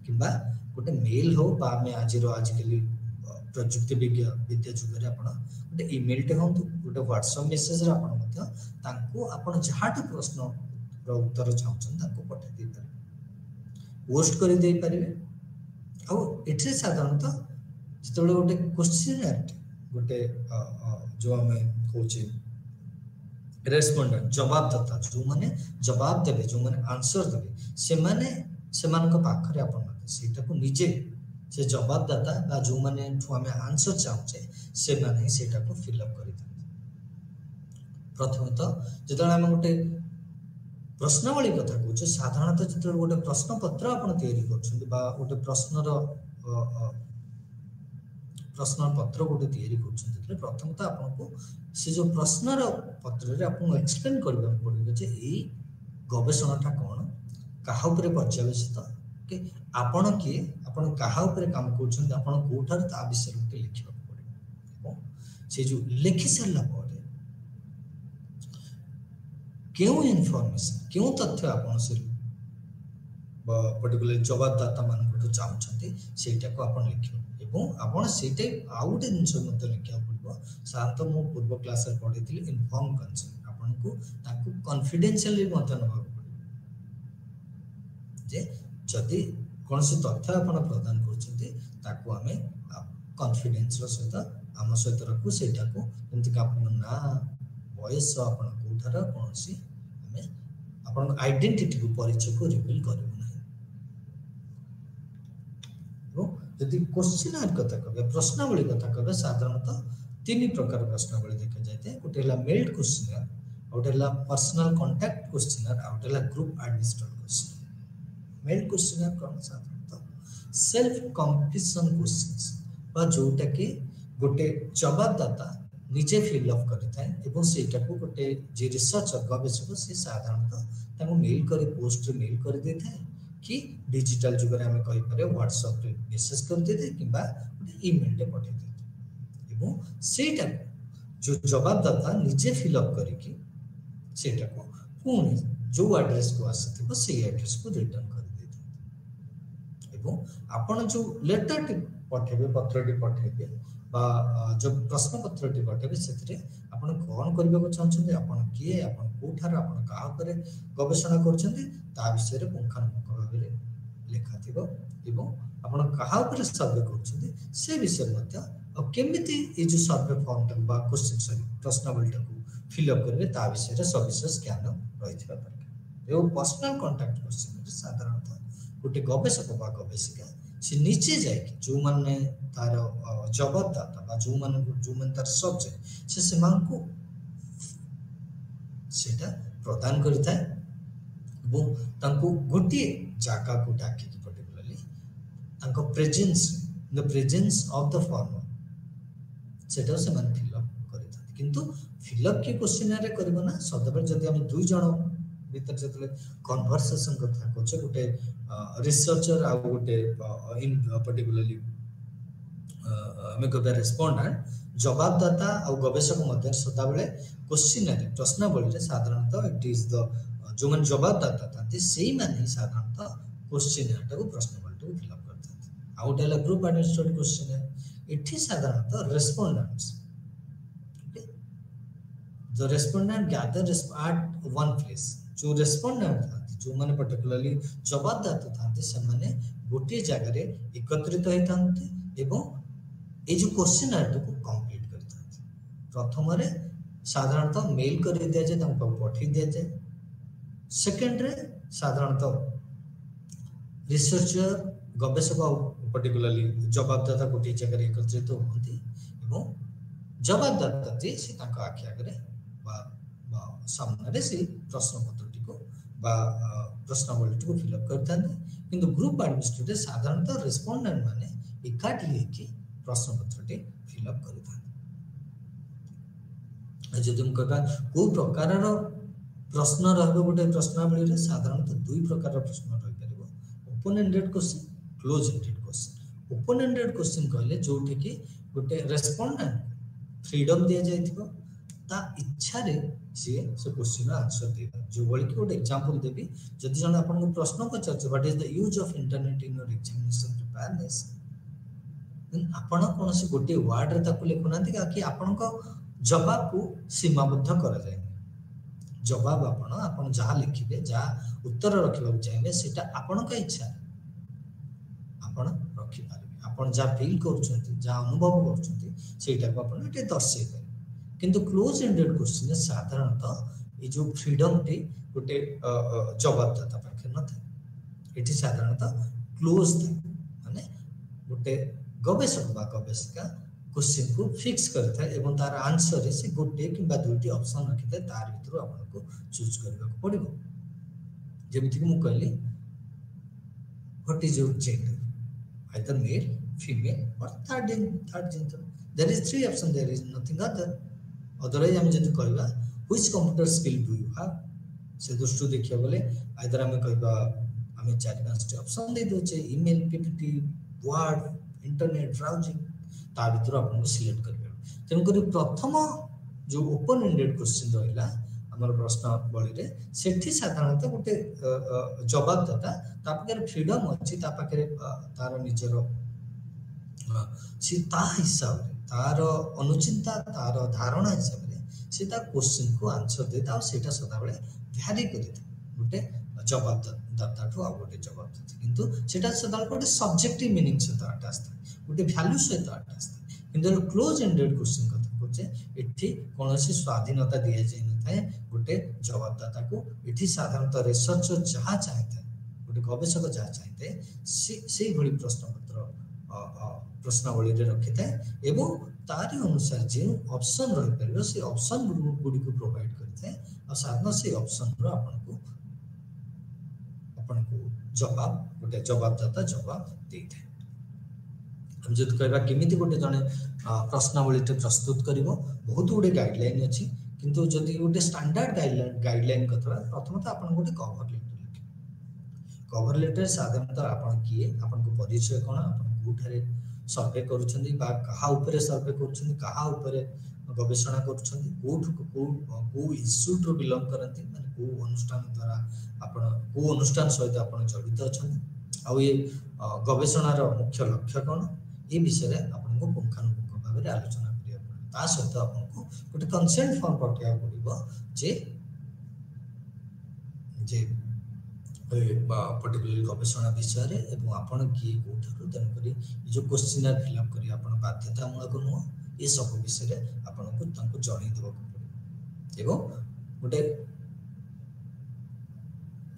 किंबा गोटे मेल हो बा में आजिकली प्रजुक्ति विद्या जुग रे आपण गोटे ईमेल टे हो गोटे व्हाट्सएप मैसेज रे आपण मध्य तांको आपण जहाट प्रश्न रो उत्तर चाहछन तांको पठा दे पारे पोस्ट कर दे पारे आ एठे साधारणतः जतबे गोटे क्वेश्चन गोटे जो हमें कोचे रेस्पोंडेंट जवाबदाता जो माने जवाब देबे जो माने आंसर देबे से माने सेमान को पाखरे आपण मते सेटा को निजे से जवाबदाता बा जो माने ठु हमें आंसर चाहछे से माने सेटा को फिल अप करि थाते प्रथमतः जतबे हम गोटे प्रश्नावली कथा कहूँ साधारणतः जो गोटे प्रश्न पत्र आप तैयारी कर गोटे प्रश्न पत्र गोटे तैयारी कर प्रथमतः आपको से जो प्रश्न पत्र आपको एक्सप्लेन करबा पड़ो जे ई गवेषणाटा कौन कहा पर्यवेक्षित कि आपण किए आपण कहा काम कर कौटार ता विषय गोटे लिखा पड़े से जो लिखि सारा पर क्यों इनफॉरमेशन क्यों तथ्य आपण से पर्टिकुलर जवाबदाता मान चाहते सेटा को आपण लिखियो एवं आपण सेटे आउ गोटे जिनस मते लिखा पड़ो सात मो पूर्व क्लास रे पढिथिली इनफॉर्म कंसेंट आपण को ताकू कॉन्फिडेंशियली मते नबा पड़ो जे जदि कोन से तथ्य आपण प्रदान करछते ताकू हमें कॉन्फिडेंस रो सहित हम सहित रखू सेटा को जंतु का आपण ना वॉइस आपण कोठार कोनसी हमें आपण आइडेंटिटी को परिचय को रिवील करबो नै यदि क्वेश्चन कथा कहबे प्रश्नावली कथा कहबे साधारणतः तीन प्रकार प्रश्नावली देखा जाते हैं गोटे मेल्ड क्वेश्चन गोटे पर्सनल कांटेक्ट क्वेश्चन गोटे group administrated question meld question कौन साधारणतः सेल्फ कंप्लीशन क्वेश्चंस बा जोटा कि गोटे जवाबदाता निजे फिल अप करिथाय एवं सेटा को गोटे जे रिसर्चर गवेषक से साधारणतः ताको मेल कर पोस्ट रे मेल कर देथाय कि डिजिटल जुग रे हमें कहि पारे व्हाट्सएप रे मैसेज कर देते किबा गोटे ईमेल रे पठे देते एवं सेटा जो जवाबदाता निजे फिल अप करिकि सेटा को पुणी जो एड्रेस को आसीथिबो से एड्रेस को रिटर्न कर देते एवं आपण जो लेटर टी पठेबे पत्र टी पठेबे बा जो प्रश्न पत्र टी पठेबे सेतरे आपण कोन करबे को चाहछन आपण किए आपण कोठार आपण का ऊपर गवेषणा करछन ता विषय रे पुंखानुपुंख भाबे लिखा थिबो एवं आपण कहा ऊपर सर्वे करछन से विषय मध्य और केमिति ए जो सर्वे फॉर्म तक बा क्वेश्चन सॉरी प्रश्नावली को फिल अप करबे ता विषय रे सविशेष ज्ञान रहिथिबा दरकार एवं पर्सनल कांटेक्ट क्वेश्चन रे साधारणतः गोटे गवेषक बा गवेषिका से नीचे जाए जो माने तार जवाबदाता बा जो माने तार सब्जेक्ट से मान को सेटा प्रदान करता है वो तांको गोटे जाका को डाकी की पर्टिकुलरली तांको presence the presence of the former सेटा से मान फिल अप करता किंतु फिल अप के क्वेश्चन रे करबो ना सदाबेल जदि हम दुई जण भीतर जतले कन्वर्सेशन कथा कोचे गोटे रिसर्चर आ गोटे इन पर्टिकुलरली हमें कहबे रेस्पोंडेंट जवाबदाता और गवेषक मध्य सदाबेले क्वेश्चन रे प्रश्नावली रे साधारणतः इट इज द जो मन जवाबदाता ताते सेही माने साधारणतः क्वेश्चन टा को प्रश्नावली को फिल अप करते आ गोटे ग्रुप एडमिनिस्ट्रेटेड क्वेश्चन है इठी साधारणतः respondents the respondent gather at one place जो रेस्पोंडेंट था जो माने पर्टिकुलरली जवाबदाता था से माने गोटे जगह रे एकत्रित होइतांते एवं ए जो क्वेश्चन आर को कंप्लीट करतांते प्रथम रे साधारणतः मेल कर दिया जाए तांको पठि दिया जाए सेकेंड रे साधारणतः रिसर्चर गवेषक पर्टिकुलरली जवाबदाता गोटे जगह एकत्रित होती एवं जवाबदाता जे से तांका आखि आगे सामने से प्रश्न पत्रटी को प्रश्नावली को फिलअप करते किंतु ग्रुप एडमिनिस्ट्रेटर साधारणतः रेस्पोंडेंट माने एकाठी होकर प्रश्न पत्रटी फिलअप करता जदि हम कहबा को प्रकार प्रश्न रहबो गोटे प्रश्नावली रे साधारणतः दुई प्रकार प्रश्न रहि परिबो open ended question close ended question open ended question कहले जोठी कि गोटे रेस्पोंडेंट फ्रीडम दिया जाइथिबो ता इच्छा रे से क्वेश्चन आंसर देबा जो बळी कि गोटे एग्जांपल देबी जदि जण आपन को प्रश्न पचारछ what is the use of internet in your examination preparedness आपण कोन से गोटे वर्ड रे ताको लिखुनांती कि आपण को जवाब को सीमाबद्ध करा जाय जवाब आपण जहाँ लिखिबे जहाँ उत्तर रखिबा चाहिए सेटा आपण का इच्छा आपण रखि पारबे आपण जहाँ फील करूछंती जहाँ अनुभव करूछंती सेटा को आपण एटे दर्शे किंतु क्लोज एंडेड क्वेश्चन साधारणतः ये जो फ्रीडम टी गोटे जवाबदाता पाखे न था एटी साधारणतः क्लोज था माने गोटे गवेषक बा गवेषिका क्वेश्चन को फिक्स करता है एवं तार आंसर रे से गोटे किबा दुईटी ऑप्शन रखिते तार भीतर आपन को चूज करबा को पड़िबो जेमिति कि मु कहली what is your gender either male female और third gender there is three option there is nothing otherwise हम जदि कहबा which computer skill do you have से दृष्टि देखिया बोले आइदर हम कहबा हमें चार पांच ऑप्शन दे दोचे email PPT word internet browsing ता भीतर आपन को सिलेक्ट करबे तेन करी प्रथम जो ओपन एंडेड क्वेश्चन रहिला हमर प्रश्न बळी रे सेठी साधारणतः गोटे जवाबदाता ता पाखे फ्रीडम अछि ता पाखे तार निजर ता हिसाब रे तार अनुचिंता तार धारणा हिसाब रे से ता क्वेश्चन को आंसर देता और सेटा सदा बेले भ्यारी करिता गोटे जवाबदाता ठो आ गोटे जवाबदाता किंतु सेटा सदा गोटे सब्जेक्टिव मीनिंग से ताटा आस्था गोटे वैल्यू से ताटा आस्था किंतु क्लोज एंडेड क्वेश्चन कथा कोचे एठी कोनोसी स्वाधीनता दिया जाय न थाए गोटे जवाबदाता को एठी साधारणतः रिसर्चर जहा चाहते गोटे गवेषक जहा चाहते से भली प्रश्न पत्र प्रश्नावली रे रखिता एवं तारि अनुसार जे ऑप्शन रहि परबो से ऑप्शन गुडी को प्रोवाइड करते और साधारण से ऑप्शन रो आपन को जवाब गोटे जवाबदाता जवाब देते हम जब कहबा केमिति गोटे जने प्रश्नावली प्रस्तुत करिवो बहुत गुडे गाइडलाइन अछि किंतु जदि गोटे स्टैंडर्ड गाइडलाइन कथवा प्रथमतः आपन गोटे कवर लेटर साधारणतः आपन किए आपन को परिचय कोन आपन गुठारे सर्वे करूछंदी बा कहा ऊपर सर्वे करूछंदी कहा ऊपर गवेषणा करूछंदी को इंस्टीट्यूट रो बिलोंग करंती माने को अनुष्ठान द्वारा आपन को अनुष्ठान सहित आपन जड़ित अछंदी आ ये गवेषणा रो मुख्य लक्ष्य कोन ए विषय रे आपन को पुंखानुपुंख भाबे रे आलोचना करिया ता सहित आपन को गोटे कंसेंट फॉर्म पठिया पड़िबो जे पर्टिकुलर गवेषणा विषय रे एवं आपण की कोठरो तन करी जो क्वेश्चनर फिलअप करी आपण बाध्यतामूलक नुह ए सब विषय रे आपण को तंको जणी देबो एवं गोटे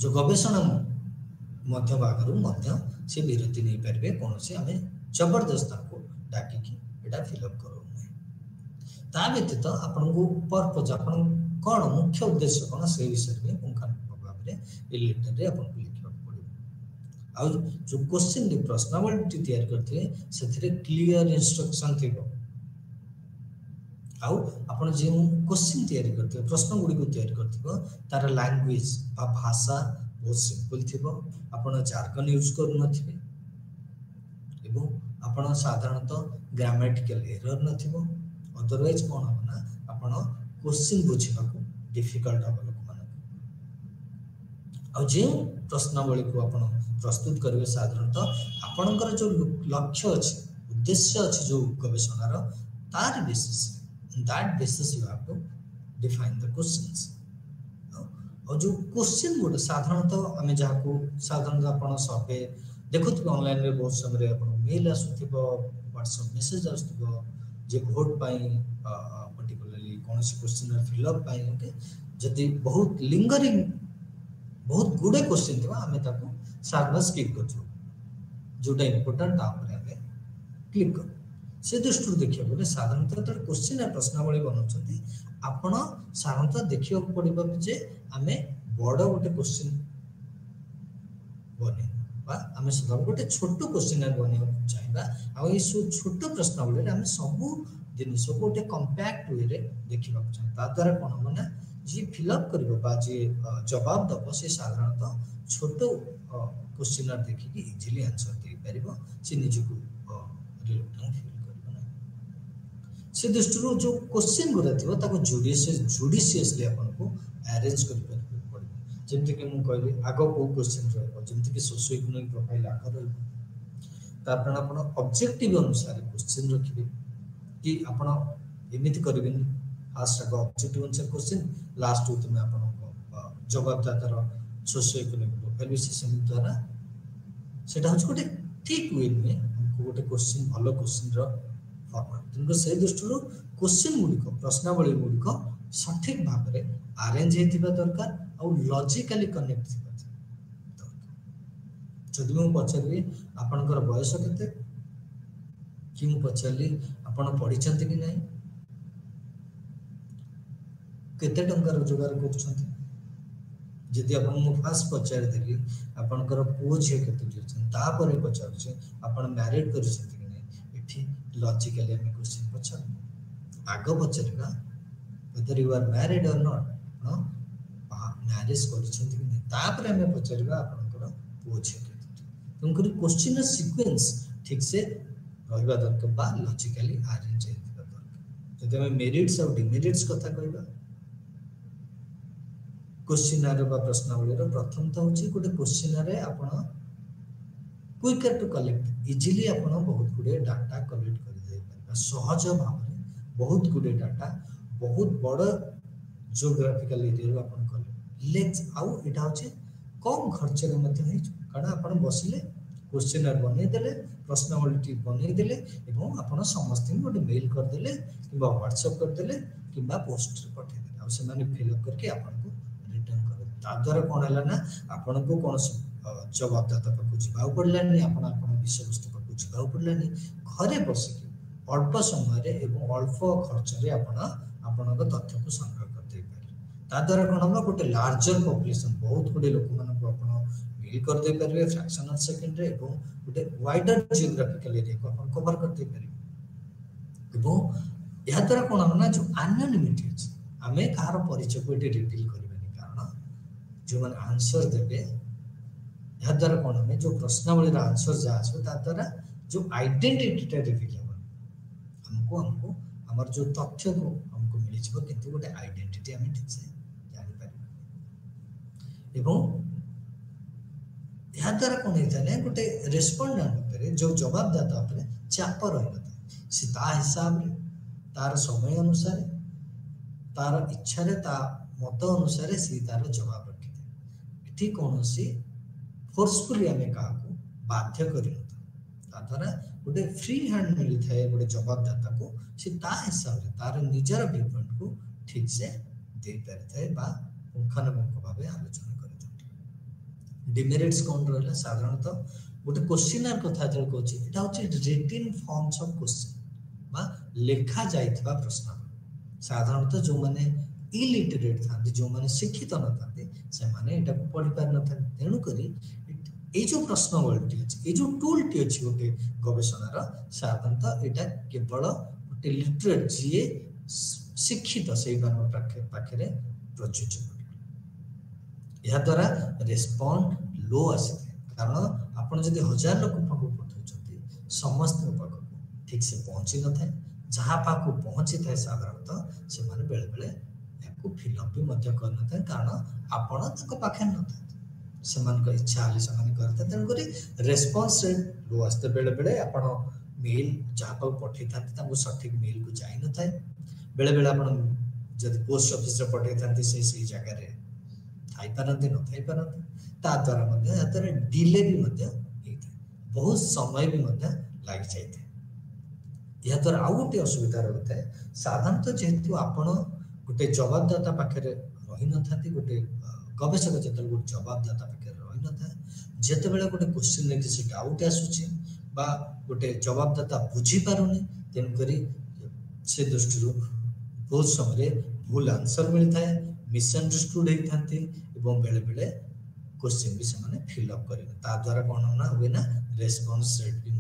जो गवेषणा मध्य भागरु मध्य से विरति नहीं परबे कोनोसी हमें जबरदस्त को डाकी की एटा फिलअप करू ता व्यतीत आपण को पर्पज आपण कोन मुख्य उद्देश्य कोन से विषय में पुंखान भाबरे ए लेटर रे आपण को लिखिबा पड़िबो आ जो क्वेश्चन दी प्रश्नावली तैयार करथे सेथिरे क्लियर इंस्ट्रक्शन थिबो आउ आपण जे क्वेश्चन तैयार करथे प्रश्न गुडी को तैयार करथिबो तार लैंग्वेज बा भाषा बहुत सिंपल थिबो आपण जार्गन यूज करू नथिबे एवं आपण साधारणतः ग्रामेटिकल एरर नथिबो अदरवाइज कोन होना आपण क्वेश्चन बुझिबा को डिफिकल्ट हो लोक माने आ जे प्रश्नावली को आपण प्रस्तुत करबे साधारणतः आपणकर जो लक्ष्य अछि उद्देश्य अछि जो गवेषणार तार basis in that basis you have to define the questions और जो क्वेश्चन गोटे साधारणतः आम जहाँ को साधारणतः आपण सर्वे देखुथिबे ऑनलाइन रे बहुत समय आपण मेल आसुथिबो व्हाट्सएप मेसेज आसुथिबो जे वोट पाई पर्टिकुलरली कोनसी क्वेश्चन फिलअप पाई ओके जदि बहुत लिंगरिंग बहुत गुडे क्वेश्चन थिबा आमे ताको सागवा स्किप करछु जोटा इंपोर्टेंट तापर आमे क्लिक कर से दृष्टि देखिए बोले साधारणतः तो क्वेश्चन है प्रश्नावली बनाउछथि आपण साधारणतः देखियो पड़िबो जे आमे बड़ गोटे क्वेश्चन बने बा आमे सदा गोटे छोटो क्वेश्चन बने चाहिबा आ ई छोटो प्रश्नावली रे आमे सब जिनिस को गोटे कंपैक्ट वे रे देखिबा चाहिए ता द्वारा कोन माने जी फिल अप करबो बा जे जवाब दबो से साधारणतः छोटो क्वेश्चन देखि कि इजीली आंसर दे परिबो से निज को रिलेटेड फील करबो ना से दृष्टि जो क्वेश्चन गुरा थिबो ताको जुडिशियसली अपन को अरेंज कर पड़ो जेमति कि मु कहली आगो को क्वेश्चन रहबो जेमति कि सोशियो इकोनॉमिक प्रोफाइल आकर रहबो तापर अपन ऑब्जेक्टिव अनुसार क्वेश्चन रखिबे कि आपण एमिति करबिन फास्ट आगो ऑब्जेक्टिव अनुसार क्वेश्चन लास्ट उत में आपण जवाबदातार सोशियो इकोनॉमिक प्रोफाइल विशेषण द्वारा सेटा होछ गोटे ठीक वे में हमको गोटे क्वेश्चन भलो क्वेश्चन रो फॉर्मेट तनको से दृष्टि क्वेश्चन गुडी को प्रश्नावली गुडी को सठिक भाव रे अरेंज हेतिबा दरकार और लॉजिकली कनेक्ट थिबा दरकार जदि मु पछारी आपनकर बयस केते कि मु पछाली आपण पढिचंती कि नहीं केते टंका रोजगार करछंती जदि आपण मु फास्ट पचार देली आपनकर पुओ झे केते दिछन ता परे पचार छै आपण मैरिड करछंती कि नहीं एठी लॉजिकली हम क्वेश्चन पचार आगो पचारबा whether you are married or not no marriage करछंती कि नहीं ता परे हम पचारबा आपनकर पुओ झे केते तुमकर क्वेश्चन सीक्वेंस ठीक से रहबा दरकार बा लॉजिकली अरेंज हेतिबा दरकार जदि हम मेरिट्स और डिमेरिट्स कथा कहबा क्वेश्चनर बा प्रश्नावली रो प्रथम तो होची गोटे क्वेश्चनर आपण क्विकर टू कलेक्ट इजीली आपण बहुत गुडे डाटा कलेक्ट कर दे परबा सहज भाव रे बहुत गुडे डाटा बहुत बड़ जियोग्राफिकल एरिया रो आपण कलेक्ट लेट्स आउ एटा होची कम खर्च रे मते नै कारण आपण बसिले क्वेश्चनर बनै देले प्रश्नावली बनै देले एवं आपण समस्त गोटे मेल कर देले किबा व्हाट्सएप कर देले किबा पोस्ट रे पठे देले आ से माने फिल अप करके आपण को रिटर्न कर ता द्वारा कोन हला ना आपण को कोन जवाबदाता पर कुछ भाव पड़लानी आपण आपण विषय वस्तु पर कुछ भाव पड़लानी घरे बसी अल्प समय रे एवं अल्प खर्च रे आपण आपण को तथ्य को संग्रह कर दे पारे ता द्वारा कोन हम गोटे लार्जर पॉपुलेशन बहुत गुडे लोक मन को आपण मिल कर दे पारे फ्रैक्शन ऑफ सेकंड रे एवं गोटे वाइडर जियोग्राफिकल एरिया को आपण कवर कर दे पारे एवं या द्वारा कोन हम ना जो एनोनिमिटी हमें कार परिचय को रिवील करबेनी कारण जो मन आंसर देबे या द्वारा कोन हमें जो प्रश्नावली रा आंसर जा आछो ता द्वारा जो आइडेंटिटी टा रिवील हो हमको हमर जो तथ्य को हमको मिली छिबो किंतु गोटे आइडेंटिटी हमें ठीक से जानि पारि एवं या द्वारा कोन हेता ने गोटे रेस्पोंडेंट ऊपर जो जवाबदाता ऊपर चाप रहता से ता हिसाब रे तार समय अनुसार तार इच्छा रे ता मत अनुसार से तार जवाब रखि दे एठी कोनोसी फोर्सफुली हमें का को बाध्य करि ता द्वारा गोटे फ्री हैंड मिली थाए गोटे जवाबदाता को से ता हिसाब रे तार निजर विवरण को ठीक से दे परथाय बा पुंखानुपुंख भाबे आलोचना करथाय डिमेरिट्स कोन रहला साधारणतः गोटे क्वेश्चनर कथा जल कोछि एटा होछि रिटन फॉर्म्स ऑफ क्वेश्चन बा लेखा जायथबा प्रश्न साधारणतः जो माने इलिटरेट थांती जो माने शिक्षित न थांती से माने एटा को पढि पार न थांती तेनु करी ए जो प्रश्नावली अछि ए जो टूल टी अछि गोटे गवेषणार साधारणतः एटा केवल गोटे लिटरेट जे शिक्षित से मान पाखरे प्रयोज्य या द्वारा रेस्पॉन्ड लो आसे कारण आपण जदि 1000 लोक पाखु पठौछथि समस्त पाखु ठीक से पहुंची न थाए जहाँ पाखु पहुंची थाए साधारणतः से माने बेले बेले याकु फिल अप भी मध्य कर न थाए कारण आपण तक पाखे न थाए से मान को इच्छा आले से माने करते तन करी रेस्पॉन्स रेट लो आस्ते बेले बेले आपण मेल जहाँ पाखु पठै थाते ताको सठिक मेल को जाई न थाए बेले बेले आपण जदि पोस्ट ऑफिस रे पठै थाते से जगह रे थाई पारंते न थाई पारंते ता द्वारा मध्य यातर डिले भी मध्य हेते बहुत समय भी मध्य लागि जाइते या द्वारा आउ गोटे असुविधा रहता है साधारणतः जेहेतु आपण गोटे जवाबदाता पाखरे रही न थाती गोटे गवेषक जतबेले गोटे जवाबदाता पाखे रही न था जेतेबेले गोटे क्वेश्चन रे किसी डाउट आसुची बा गोटे जवाबदाता बुझी पारुनी तेन करी से दृष्टि बहुत समय भूल आंसर मिलता है मिसअंडरस्टूड होती एवं बेले बेले क्वेश्चन भी से फिलअप करेंगे ता द्वारा कौन होना हुए ना रेस्पॉन्स रेट भी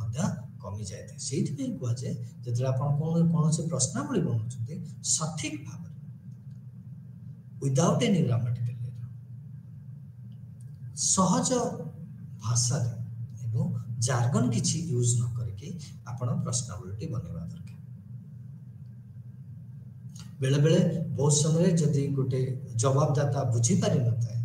कमी जाए से कह जाए जो आप कौन से प्रश्नावली बनाऊँ सठिक भाव विदाउट एनी ग्रामेटिकल सहज भाषा एवं जार्गन किसी यूज न करके आपण प्रश्नावली बनवा दरकार बेले बेले बहुत समय जदि गोटे जवाबदाता बुझी पारि न था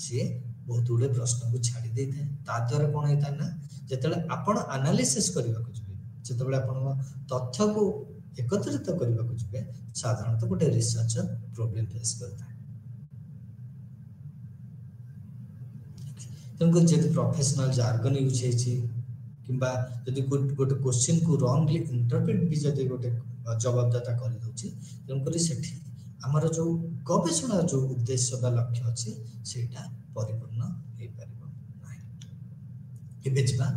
सी बहुत गुड़े प्रश्न को छाड़ी दे था ता द्वारा कौन होता है ना जिते आपण एनालिसिस करने को जी जो आप तथ्य को एकत्रित करने को जी साधारणतः गोटे रिसर्चर प्रोब्लेम फेस करता है तेणुक जब प्रोफेशनल जार्गन यूज किंबा जदि गोटे क्वेश्चन को रॉन्गली इंटरप्रेट भी जदि गोटे जवाबदाता कर दउची तेणुक सेठी आमर जो गवेषणा जो उद्देश्य बा लक्ष्य अच्छी सेटा परिपूर्ण हो पारिबो नाही एबे जिबा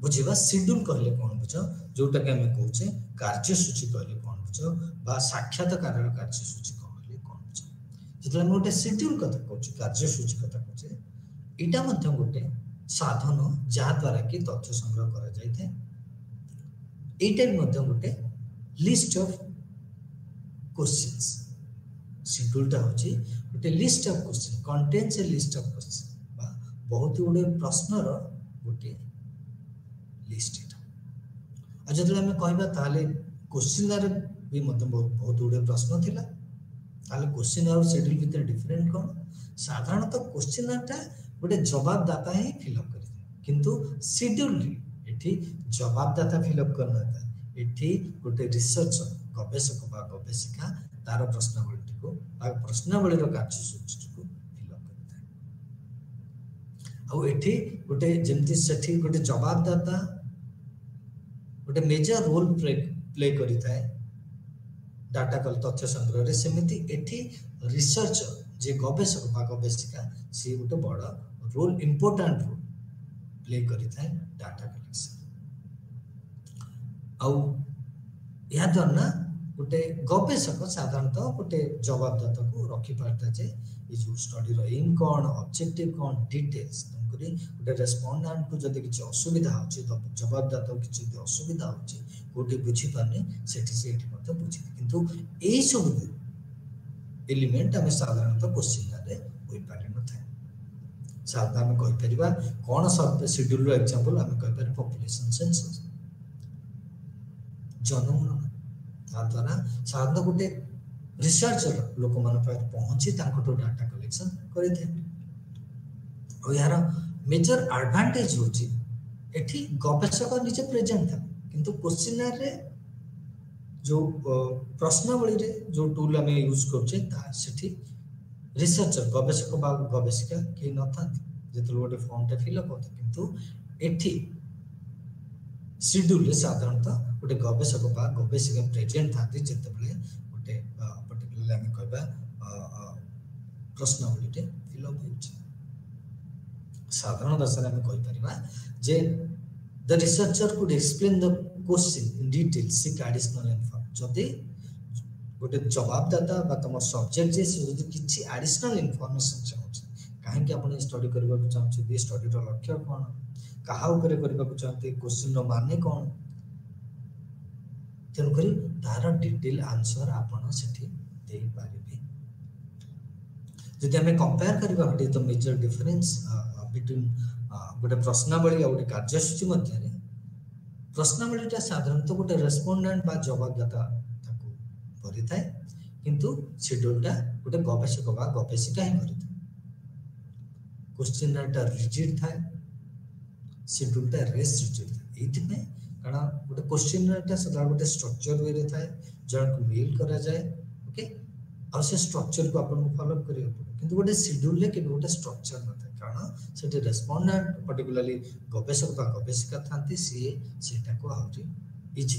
बुझिबा शेड्यूल कहले कोन बुझ जोटा के हम कहूचे कार्यसूची कहले कोन बुझ बा साक्षात्कार कार्यसूची कहले कोन बुझ जेतले हम गोटे शेड्यूल कथा कहूचे कार्यसूची कथा कहूचे एटा मध्य गोटे साधन जहा द्वारा कि तथ्य संग्रह करा जाय थे एटा मध्य गोटे लिस्ट ऑफ क्वेश्चंस शेड्यूल टा होची गोटे list of question contains A list of question बा बहुत गुडे प्रश्न रो गोटे लिस्ट एटा आ जदि हम कहबा ताले क्वेश्चनर भी मतलब बहुत गुडे प्रश्न थिला ताले क्वेश्चन और शेड्यूल भीतर डिफरेंट कोन साधारणतः क्वेश्चनर टा गोटे जवाबदाता ही फिलअप करिथे किंतु शेड्यूल एठी जवाबदाता फिलअप करना था एठी गोटे रिसर्चर गवेषक बा गवेषिका तार प्रश्नावली को प्रश्नावली कार्यसूची को फिलअप करता है एठी गोटे जमती सेठी गोटे जवाबदाता गोटे मेजर रोल प्ले करिता है डाटा कल तथ्य संग्रह रे सेमिति एठी रिसर्चर जे गवेषक बा गवेषिका से गोटे बड़ रोल इंपोर्टेंट रोल प्ले करिता है डाटा कलेक्शन या द्वारा गोटे गवेषक साधारणतः गोटे जवाबदाता को रखी पारता जे ये जो स्टडी रो एम कोन ऑब्जेक्टिव कोन डिटेल्स तंकरी गोटे रेस्पोंडेंट को जदि किछ असुविधा होची तो जवाबदाता को किछ असुविधा होची गोटे बुझी पाने सेठी से एठी मते बुझी किंतु एई सब एलिमेंट हमें साधारणतः क्वेश्चन रे होई पारे न था साधारण हम कहि परिबा कोन सब शेड्यूल रो एग्जांपल हम कहि पारे पॉपुलेशन सेंसस जनगणना द्वारा साधारण गोटे रिसर्चर लोक मान पहुंची तो डाटा कलेक्शन करते और यार मेजर एडवांटेज होची एठी गवेषक निजे प्रेजेंट था किंतु क्वेश्चनर रे जो प्रश्नावली रे जो टूल हम यूज करछे ता सेठी रिसर्चर गवेषक बा गवेषिका के न था जेतल गोटे फॉर्म टा फिल अप होता किंतु एठी शेड्यूल साधारणतः गोटे गवेषक बा गवेषिका प्रेजेंट था जेतेबेले गोटे पर्टिकुलरली हम कहबा प्रश्नावली टे फिल अप होछि साधारण भाषा में कहि परिबा जे the researcher could explain the question in detail seek additional information जदि गोटे जवाबदाता बा तम सब्जेक्ट जे जदि किछि एडिशनल इन्फॉर्मेशन चाहछि काहे कि आपण स्टडी करबा चाहछि बे स्टडी रो लक्ष्य कोन कहा ऊपर करबा चाहते क्वेश्चन रो माने कोन तेनु करी तार डिटेल आंसर आपण सेठी देई पारिबे जदि हमें कंपेयर करबा हटे तो मेजर डिफरेंस बिटवीन गोटे प्रश्नावली और गोटे कार्यसूची मध्य रे प्रश्नावलीटा साधारणतः गोटे रेस्पोंडेंट बा जवाबदाता ताको परिथाय किंतु शेड्यूलटा गोटे गवेषक बा गवेषिका ही परिथाय क्वेश्चनरटा रिजिड थाए शेड्यूलटा रेस रिजिड थाए एथि में कारण गोटे क्वेश्चनरटा सदा गोटे स्ट्रक्चर वे रे थाए जन को मेल करा जाए ओके और से स्ट्रक्चर को अपन फॉलो करियो किंतु गोटे शेड्यूल ले के गोटे स्ट्रक्चर न थाए कारण सेटे रेस्पोंडेंट पर्टिकुलरली गवेषक बा गवेषिका थांती से सेटा को आउरी इजी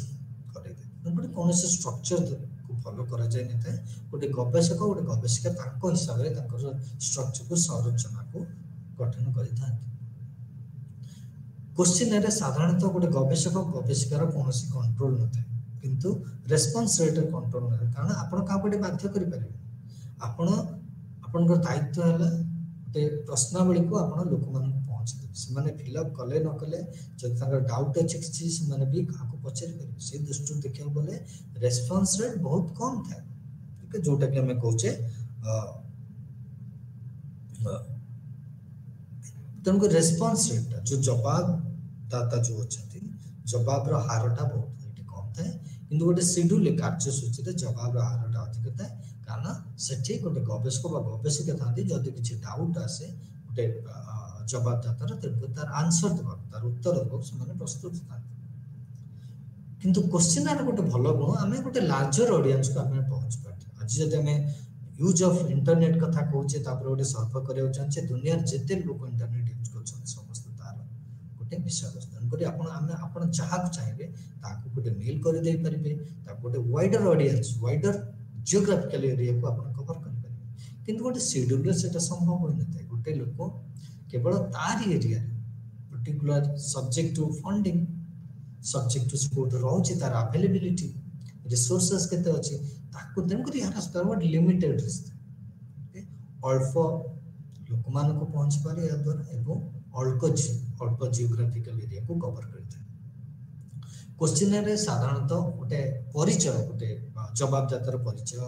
करे दे गोटे कोन से स्ट्रक्चर को फॉलो करा जाय नଥାଏ गोटे गवेषक गोटे गवेषिका ताको हिसाब रे ताकर स्ट्रक्चर को संरचना को गठन करिथांती क्वेश्चन रे साधारणतः गोटे गवेषक गवेषिकार कोनोसी कंट्रोल नଥାଏ किंतु रेस्पॉन्स रेट कंट्रोल नଥାଏ कारण आपण का गोटे बाध्य करि परिबे आपण आपनकर दायित्व हला गोटे प्रश्नावली को आपण लोक मान पहुंच देबे से माने फिल अप कले न कले जब ताकर डाउट अछि किछि से माने भी काको पचरि परिबे से दृष्टि देखियो बोले रेस्पॉन्स रेट बहुत कम था ठीक है जोटा कि हमें कहूचे तनको रेस्पॉन्स रेट जो जवाब दाता जो अछथि जवाब रो हारटा बहुत एटी कम था किंतु गोटे शेड्यूल कार्यसूची रे जवाब रो हारटा अधिक था कारण सेठी गोटे गवेषक बा गवेषिका थांती जदि किछि डाउट आसे गोटे जवाबदातार तार आंसर देबा तार उत्तर देबा से प्रस्तुत था किंतु क्वेश्चनर गोटे भलो गुण आमे गोटे लार्जर ऑडियंस को आमे पहुंच पाते आज जदि आमे यूज ऑफ इंटरनेट कथा कहूचे तापर गोटे सर्व करियो चाहचे दुनिया जेते लोक इंटरनेट यूज करछन समस्त तार गोटे विषय वस्तु करी आपण आमे आपण चाहा चाहिबे ताको गोटे मेल कर दे परिबे ता गोटे wider audience wider geographical area को आपण कवर कर परिबे किंतु गोटे शेड्यूल रे सेटा संभव होय नते गोटे लोक केवल तार area particular subject to funding subject to support रहउची तार अवेलेबिलिटी रिसोर्सेस केते अछि ताको देन करी यार स्टोर लिमिटेड रिस्क अल्प लोक मान को पहुंच पारे या द्वारा एवं अल्प जियोग्राफिकल एरिया को कवर करते क्वेश्चन रे साधारणतः गोटे परिचय गोटे जवाबदातार परिचय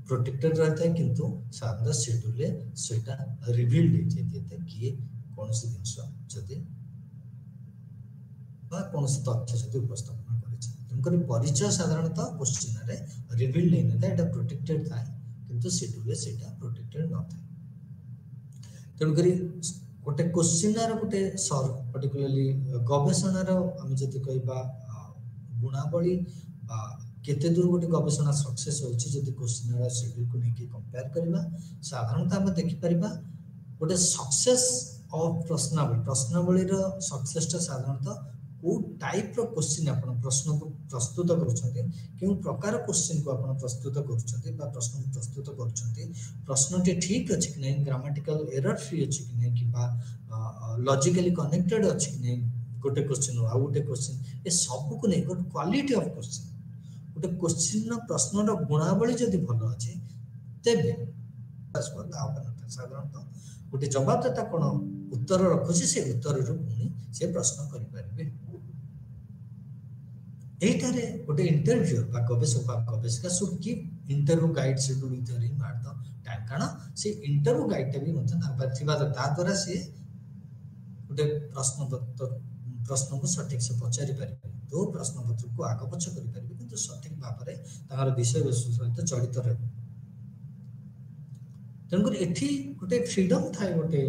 प्रोटेक्टेड रहता है किंतु साधारण शेड्यूल रे सेटा रिवील दे जेते कि कोनसी जिंस जदि बा कोनसी तथ्य जदि उपस्थापन करे छै तनकर परिचय साधारणतः क्वेश्चन रे रिवील नै नता एटा प्रोटेक्टेड थाए किंतु शेड्यूल रे सेटा प्रोटेक्टेड न थाए तनकर गोटे क्वेश्चन रे गोटे सर पर्टिकुलरली गवेषणा रो हम जदि कहबा गुणावली बा केते दूर गोटे गवेषणा सक्सेस होछि जदि क्वेश्चन रे शेड्यूल को नेकी कंपेयर करबा साधारणतः हम देखि परिबा गोटे सक्सेस ऑफ प्रश्नावली रो सक्सेस ता साधारणतः को टाइप रो क्वेश्चन आपण प्रश्न को प्रस्तुत करूछन्ते केउ प्रकार क्वेश्चन को आपण प्रस्तुत करूछन्ते बा प्रश्न को प्रस्तुत करूछन्ते प्रश्नटी ठीक अछि कि नै ग्रामेटिकल एरर फ्री अछि कि नै कि बा लॉजिकली कनेक्टेड अछि कि नै गोटे क्वेश्चन आ गोटे क्वेश्चन ए सब को नै गोटे क्वालिटी ऑफ क्वेश्चन गोटे क्वेश्चन रो प्रश्न रो गुणावली जदि भलो अछि तेबे साधारणतः गोटे जवाबदाता कोन उत्तर रखुछि से उत्तर रो पुनी से प्रश्न करि परिबे एटारे गोटे इंटरव्यू बा गवेषिका should give interview guide schedule with him at the time कारण से इंटरव्यू गाइड टा भी मतलब ना थिबा ता द्वारा से गोटे प्रश्न को सठिक से पचारि परिबे तो प्रश्न पत्र को आगे पछ करि परिबे किंतु सठिक भाबरे तार विषय वस्तु सहित जड़ित रहबे तनकर एठी गोटे फ्रीडम थाए गोटे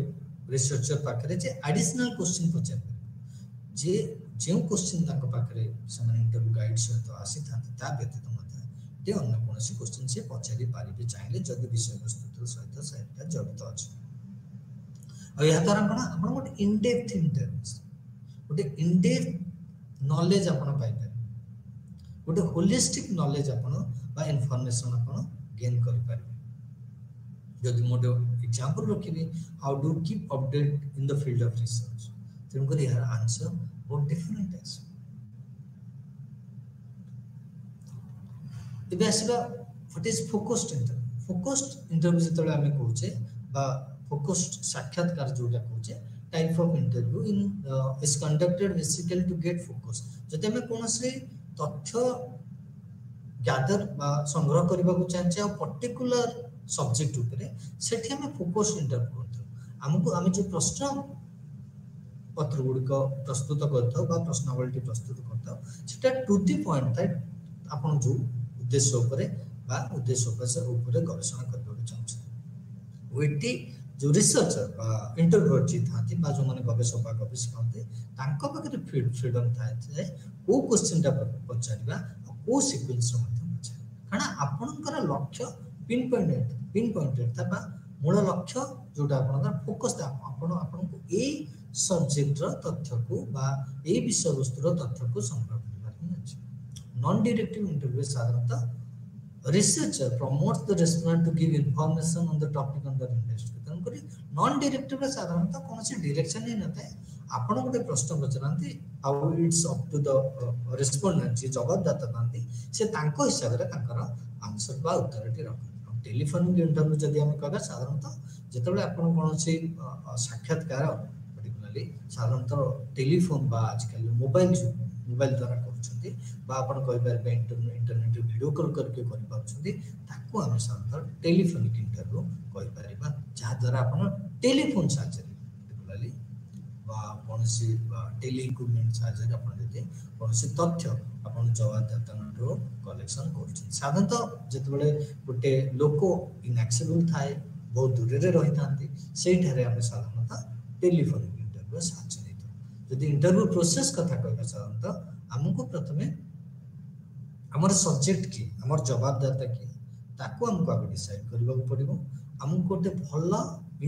रिसर्चर पाखरे जे एडिशनल क्वेश्चन पचारि जे जो क्वेश्चन ताको पाखरे समान इंटरव्यू गाइड सहित आसी थांती ता व्यतीत मते जे अन्य कोनसी क्वेश्चन से पचारि पारिबे चाहिले जदि विषय वस्तु सहित सहित जड़ित अछि आ या द्वारा कोन आपण गोटे इन डेप्थ इंटरव्यू गोटे इन डेप्थ नॉलेज आपण पाइ पारे गोटे होलिस्टिक नॉलेज आपण बा इंफॉर्मेशन आपण गेन करि पारे जदि मोटे एग्जांपल रखिबे how do keep update in the field of research तेन करी यार आंसर बहुत डिफरेंट है इबे आसीबा व्हाट इज फोकस्ड इंटरव्यू जतले हमें कहूचे बा फोकस्ड साक्षात्कार जोटा कहूचे type of interview in is conducted basically to get focus जते हमें कोनसे तथ्य गैदर बा संग्रह करबा को चाहचे आ पर्टिकुलर सब्जेक्ट ऊपर सेठी हमें फोकस्ड इंटरव्यू करथो हमको हम जो प्रश्न पत्र गुड़िक प्रस्तुत करता बा प्रश्नावली प्रस्तुत करता सेटा टू द पॉइंट थाए आपण जो उद्देश्य ऊपर बा उद्देश्य ऊपर गवेषणा करबा चाहछे ओटी जो रिसर्चर बा इंटरव्यूअर जी थाती बा जो माने गवेषक बा गवेषक होते तांको पाखरे फ्रीडम थाए को क्वेश्चन ता पचारिबा को सीक्वेंस रो माध्यम छै काना आपनकर लक्ष्य पिन पॉइंटेड था बा मूल लक्ष्य जोटा आपनकर फोकस था आपन को ए सब्जेक्ट रो तथ्य को बा ए विषय वस्तु रो तथ्य को संग्रह करबार अछि नॉन डायरेक्टिव इंटरव्यू साधारणतः researcher promotes the respondent to give information on the topic under investigation तेणुकरी नॉन डायरेक्टिव साधारणतः कौन सी डायरेक्शन ही नଥାଏ आपण गोटे प्रश्न पचरांती how it's up to the respondent जे जवाबदाता थांती से तांको हिसाब रे तांकर आंसर बा उत्तरटी रख टेलीफोनिक इंटरव्यू जदि हम कहबा साधारणतः जेतबे आपण कौन सी साक्षात्कार पर्टिकुलरली साधारणतः टेलीफोन बा आजकल मोबाइल द्वारा करछथि बा आपण कहि परबे इंटरनेट वीडियो कॉल करके करि पाछथि ताको हम साधारणतः टेलीफोनिक इंटरव्यू कहि परबा जहा द्वारा आपण टेलीफोन साहाय्य पर्टिकुलरली बा कोनसी टेली इक्विपमेंट साहाय्य आपण देते कोनसी तथ्य आपण जवाबदातानरो कलेक्शन करछथि साधारणतः जेतबेले गोटे लोको इनएक्सेसिबल थाए बहुत दूर रे रहि थांती सेही ठारे हम साधारणतः टेलीफोनिक इंटरव्यू साहाय्य यदि इंटरव्यू प्रोसेस कथा कहबा साधारणतः हमको प्रथमे हमर सब्जेक्ट की हमर जवाबदाता की ताको हमको आगे डिसाइड करबा पड़िबो हमको गोटे भल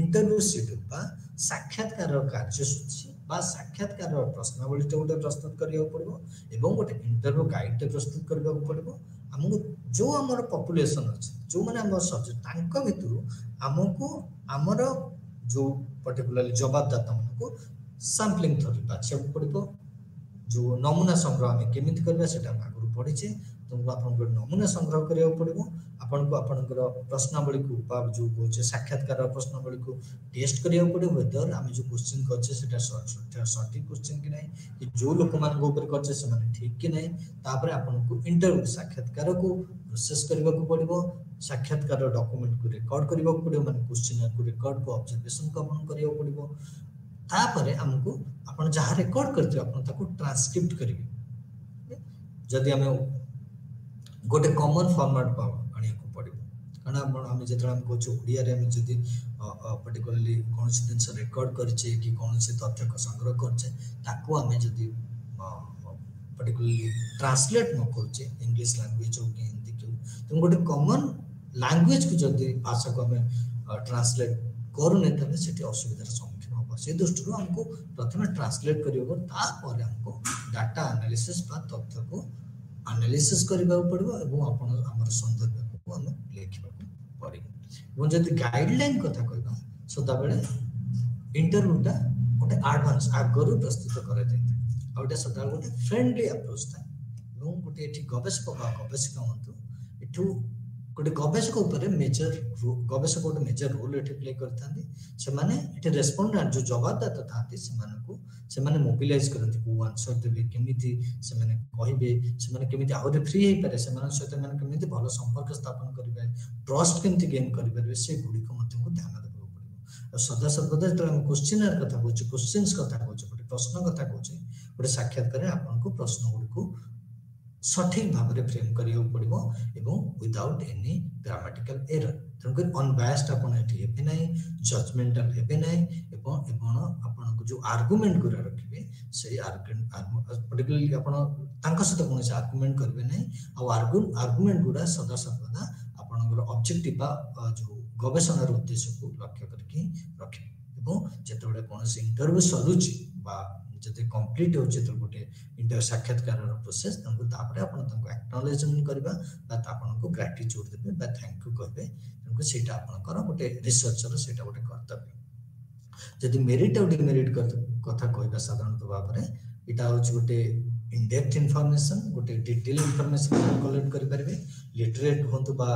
इंटरव्यू शेड्यूल बा साक्षात्कार कार्यसूची बा साक्षात्कार प्रश्नावली गोटे प्रस्तुत करिया पड़िबो एवं गोटे इंटरव्यू गाइड प्रस्तुत करबा पड़िबो हमको जो हमर पॉपुलेशन अछि जो माने हमर सब्जेक्ट तांको भितरु हमको हमर जो पर्टिकुलरली जवाबदाता हमको सैम्पलिंग थोड़ी बाछिया पड़ो जो नमूना संग्रह आम केमी करवा से आगु पढ़ी तुमको आपको नमूना संग्रह करा पड़ो आपन को आपनकर प्रश्नावली को जो कहे साक्षात्कार प्रश्नावली को टेस्ट करा पड़ो वेदर आम जो क्वेश्चन करछे सठिक क्वेश्चन कि नहीं कि जो लोक मान करछे से ठीक कि नहीं तापर आपन को इंटरव्यू साक्षात्कार को प्रोसेस करबा को पड़ो साक्षात्कार डॉक्यूमेंट को रिकॉर्ड करबा को पड़ो माने क्वेश्चन को रिकॉर्ड को ऑब्जर्वेशन को आपन करिया पड़ो तापरे हमको आपण जहा रिकॉर्ड करते आपण ताको ट्रांसक्रिप्ट करिवे जदि हमें गोटे कॉमन फॉर्मेट पा आनिया को पड़िबो कारण हम जेतरा हम को ओडिया रे हम जदि पर्टिकुलरली कोन से दिन से रिकॉर्ड करछे कि कोन से तथ्य को संग्रह करछे ताको हमें जदि पर्टिकुलरली ट्रांसलेट न करछे इंग्लिश लैंग्वेज हो कि हिंदी को तो गोटे कॉमन लैंग्वेज को जदि भाषा को हमें ट्रांसलेट करूने तबे सेठी असुविधार से दृष्टि हमको प्रथम ट्रांसलेट करियो तापर हमको डाटा एनालिसिस बा तथ्य को एनालिसिस करबा पड़िबो एवं आपण हमर संदर्भ को हम लिखबा पड़िबो एवं जदि गाइडलाइन कथा कहबा सदा बेले इंटरव्यूटा गोटे एडवांस आगरु प्रस्तुत करा जाय आउटे सदा गोटे फ्रेंडली अप्रोच था एवं गोटे एठी गवेषक बा गवेषिका हंतु एठू गोटे गवेषक ऊपर मेजर गवेषक गोटे मेजर रोल एठी प्ले करथांती से माने एठी रेस्पोंडेंट जो जवाबदाता थांती से माने मोबिलाइज करथि को आंसर देबे केमिति से माने कहिबे से माने केमिति आउरे फ्री हे पारे से माने सहित माने केमिति भलो संपर्क स्थापन करिबे ट्रस्ट केमिति गेन करिबे से गुडी को मते को ध्यान देबो पड़िबो सदा सर्वदा तो हम क्वेश्चनर कथा कहछ क्वेश्चंस कथा कहछ गोटे प्रश्न कथा कहछ गोटे साक्षात्कार आपन को प्रश्न गुडी को सठिक भाव में फ्रेम करियो पड़िबो एवं विदाउट एनी ग्रामेटिकल एरर तंक अनबायस्ड अपन एठी हेबे नै जजमेंटल हेबे नै एवं अपन को जो आर्गुमेंट करा रखिबे से आर्गुमेंट पर्टिकुलरली अपन तांक सहित कोन से आर्गुमेंट करबे नै आ आर्गुमेंट गुडा सदा सर्वदा अपन ऑब्जेक्टिव बा जो गवेषणा उद्देश्य को लक्ष्य करके रखे एवं जेतबेले कोन से इंटरव्यू सरुची बा जते कंप्लीट होचे तो गोटे इंटर साक्षात्कार प्रोसेस तंको तापरे आपण तंको एक्नॉलेजमेंट करबा बा आपण को ग्रेटिट्यूड देबे बा थैंक यू कहबे तंको सेटा आपनकर गोटे रिसर्चर सेटा गोटे कर्तव्य जदि मेरिट और डिमेरिट कथा कहबा साधारण तो भाबरे इटा होच गोटे इन डेप्थ इंफॉर्मेशन गोटे डिटेल इंफॉर्मेशन कलेक्ट करि परबे लिटरेट होंतु बा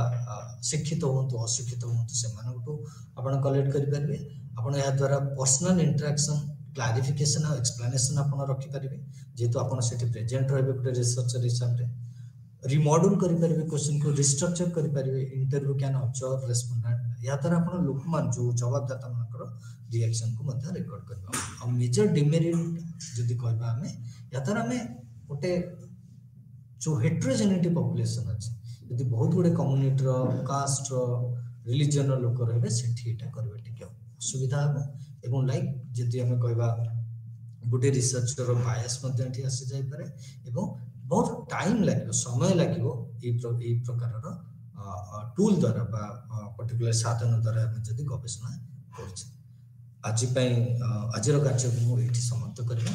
शिक्षित होंतु अशिक्षित होंतु से मानकटो आपण कलेक्ट करि परबे आपण या द्वारा पर्सनल इंटरेक्शन क्लारिफिकेशन और एक्सप्लेनेशन आपण रखि परिबे जेतु आपण सेठी प्रेजेंट रहबे गोटे रिसर्चर हिसाब रे रिमॉड्यूल करि परिबे क्वेश्चन को रिस्ट्रक्चर करि परिबे इंटरव्यू कैन ऑब्जर्व रेस्पोंडेंट या तरह आपण लोक मान जो जवाबदाता मानकर रिएक्शन को मध्य रिकॉर्ड करबा और मेजर डिमेरिट जदि कहबा हमें या तरह हमें गोटे जो हेटेरोजेनिटी पॉपुलेशन अछि यदि बहुत गुडे कम्युनिटी रो कास्ट रो रिलीजन रो लोक रहबे सेठी एटा करबे टिके असुविधा हो एवं लाइक जदि हमें कहबा गोटे रिसर्चर रो बायस मध्ये एठी आसी जाय पारे एवं बहुत टाइम लागो समय लागो ए प्रकार रो टूल द्वारा बा पर्टिकुलर साधन द्वारा हम जदि गवेषणा करछ आज पई आजर कार्य को एठी समाप्त करबा।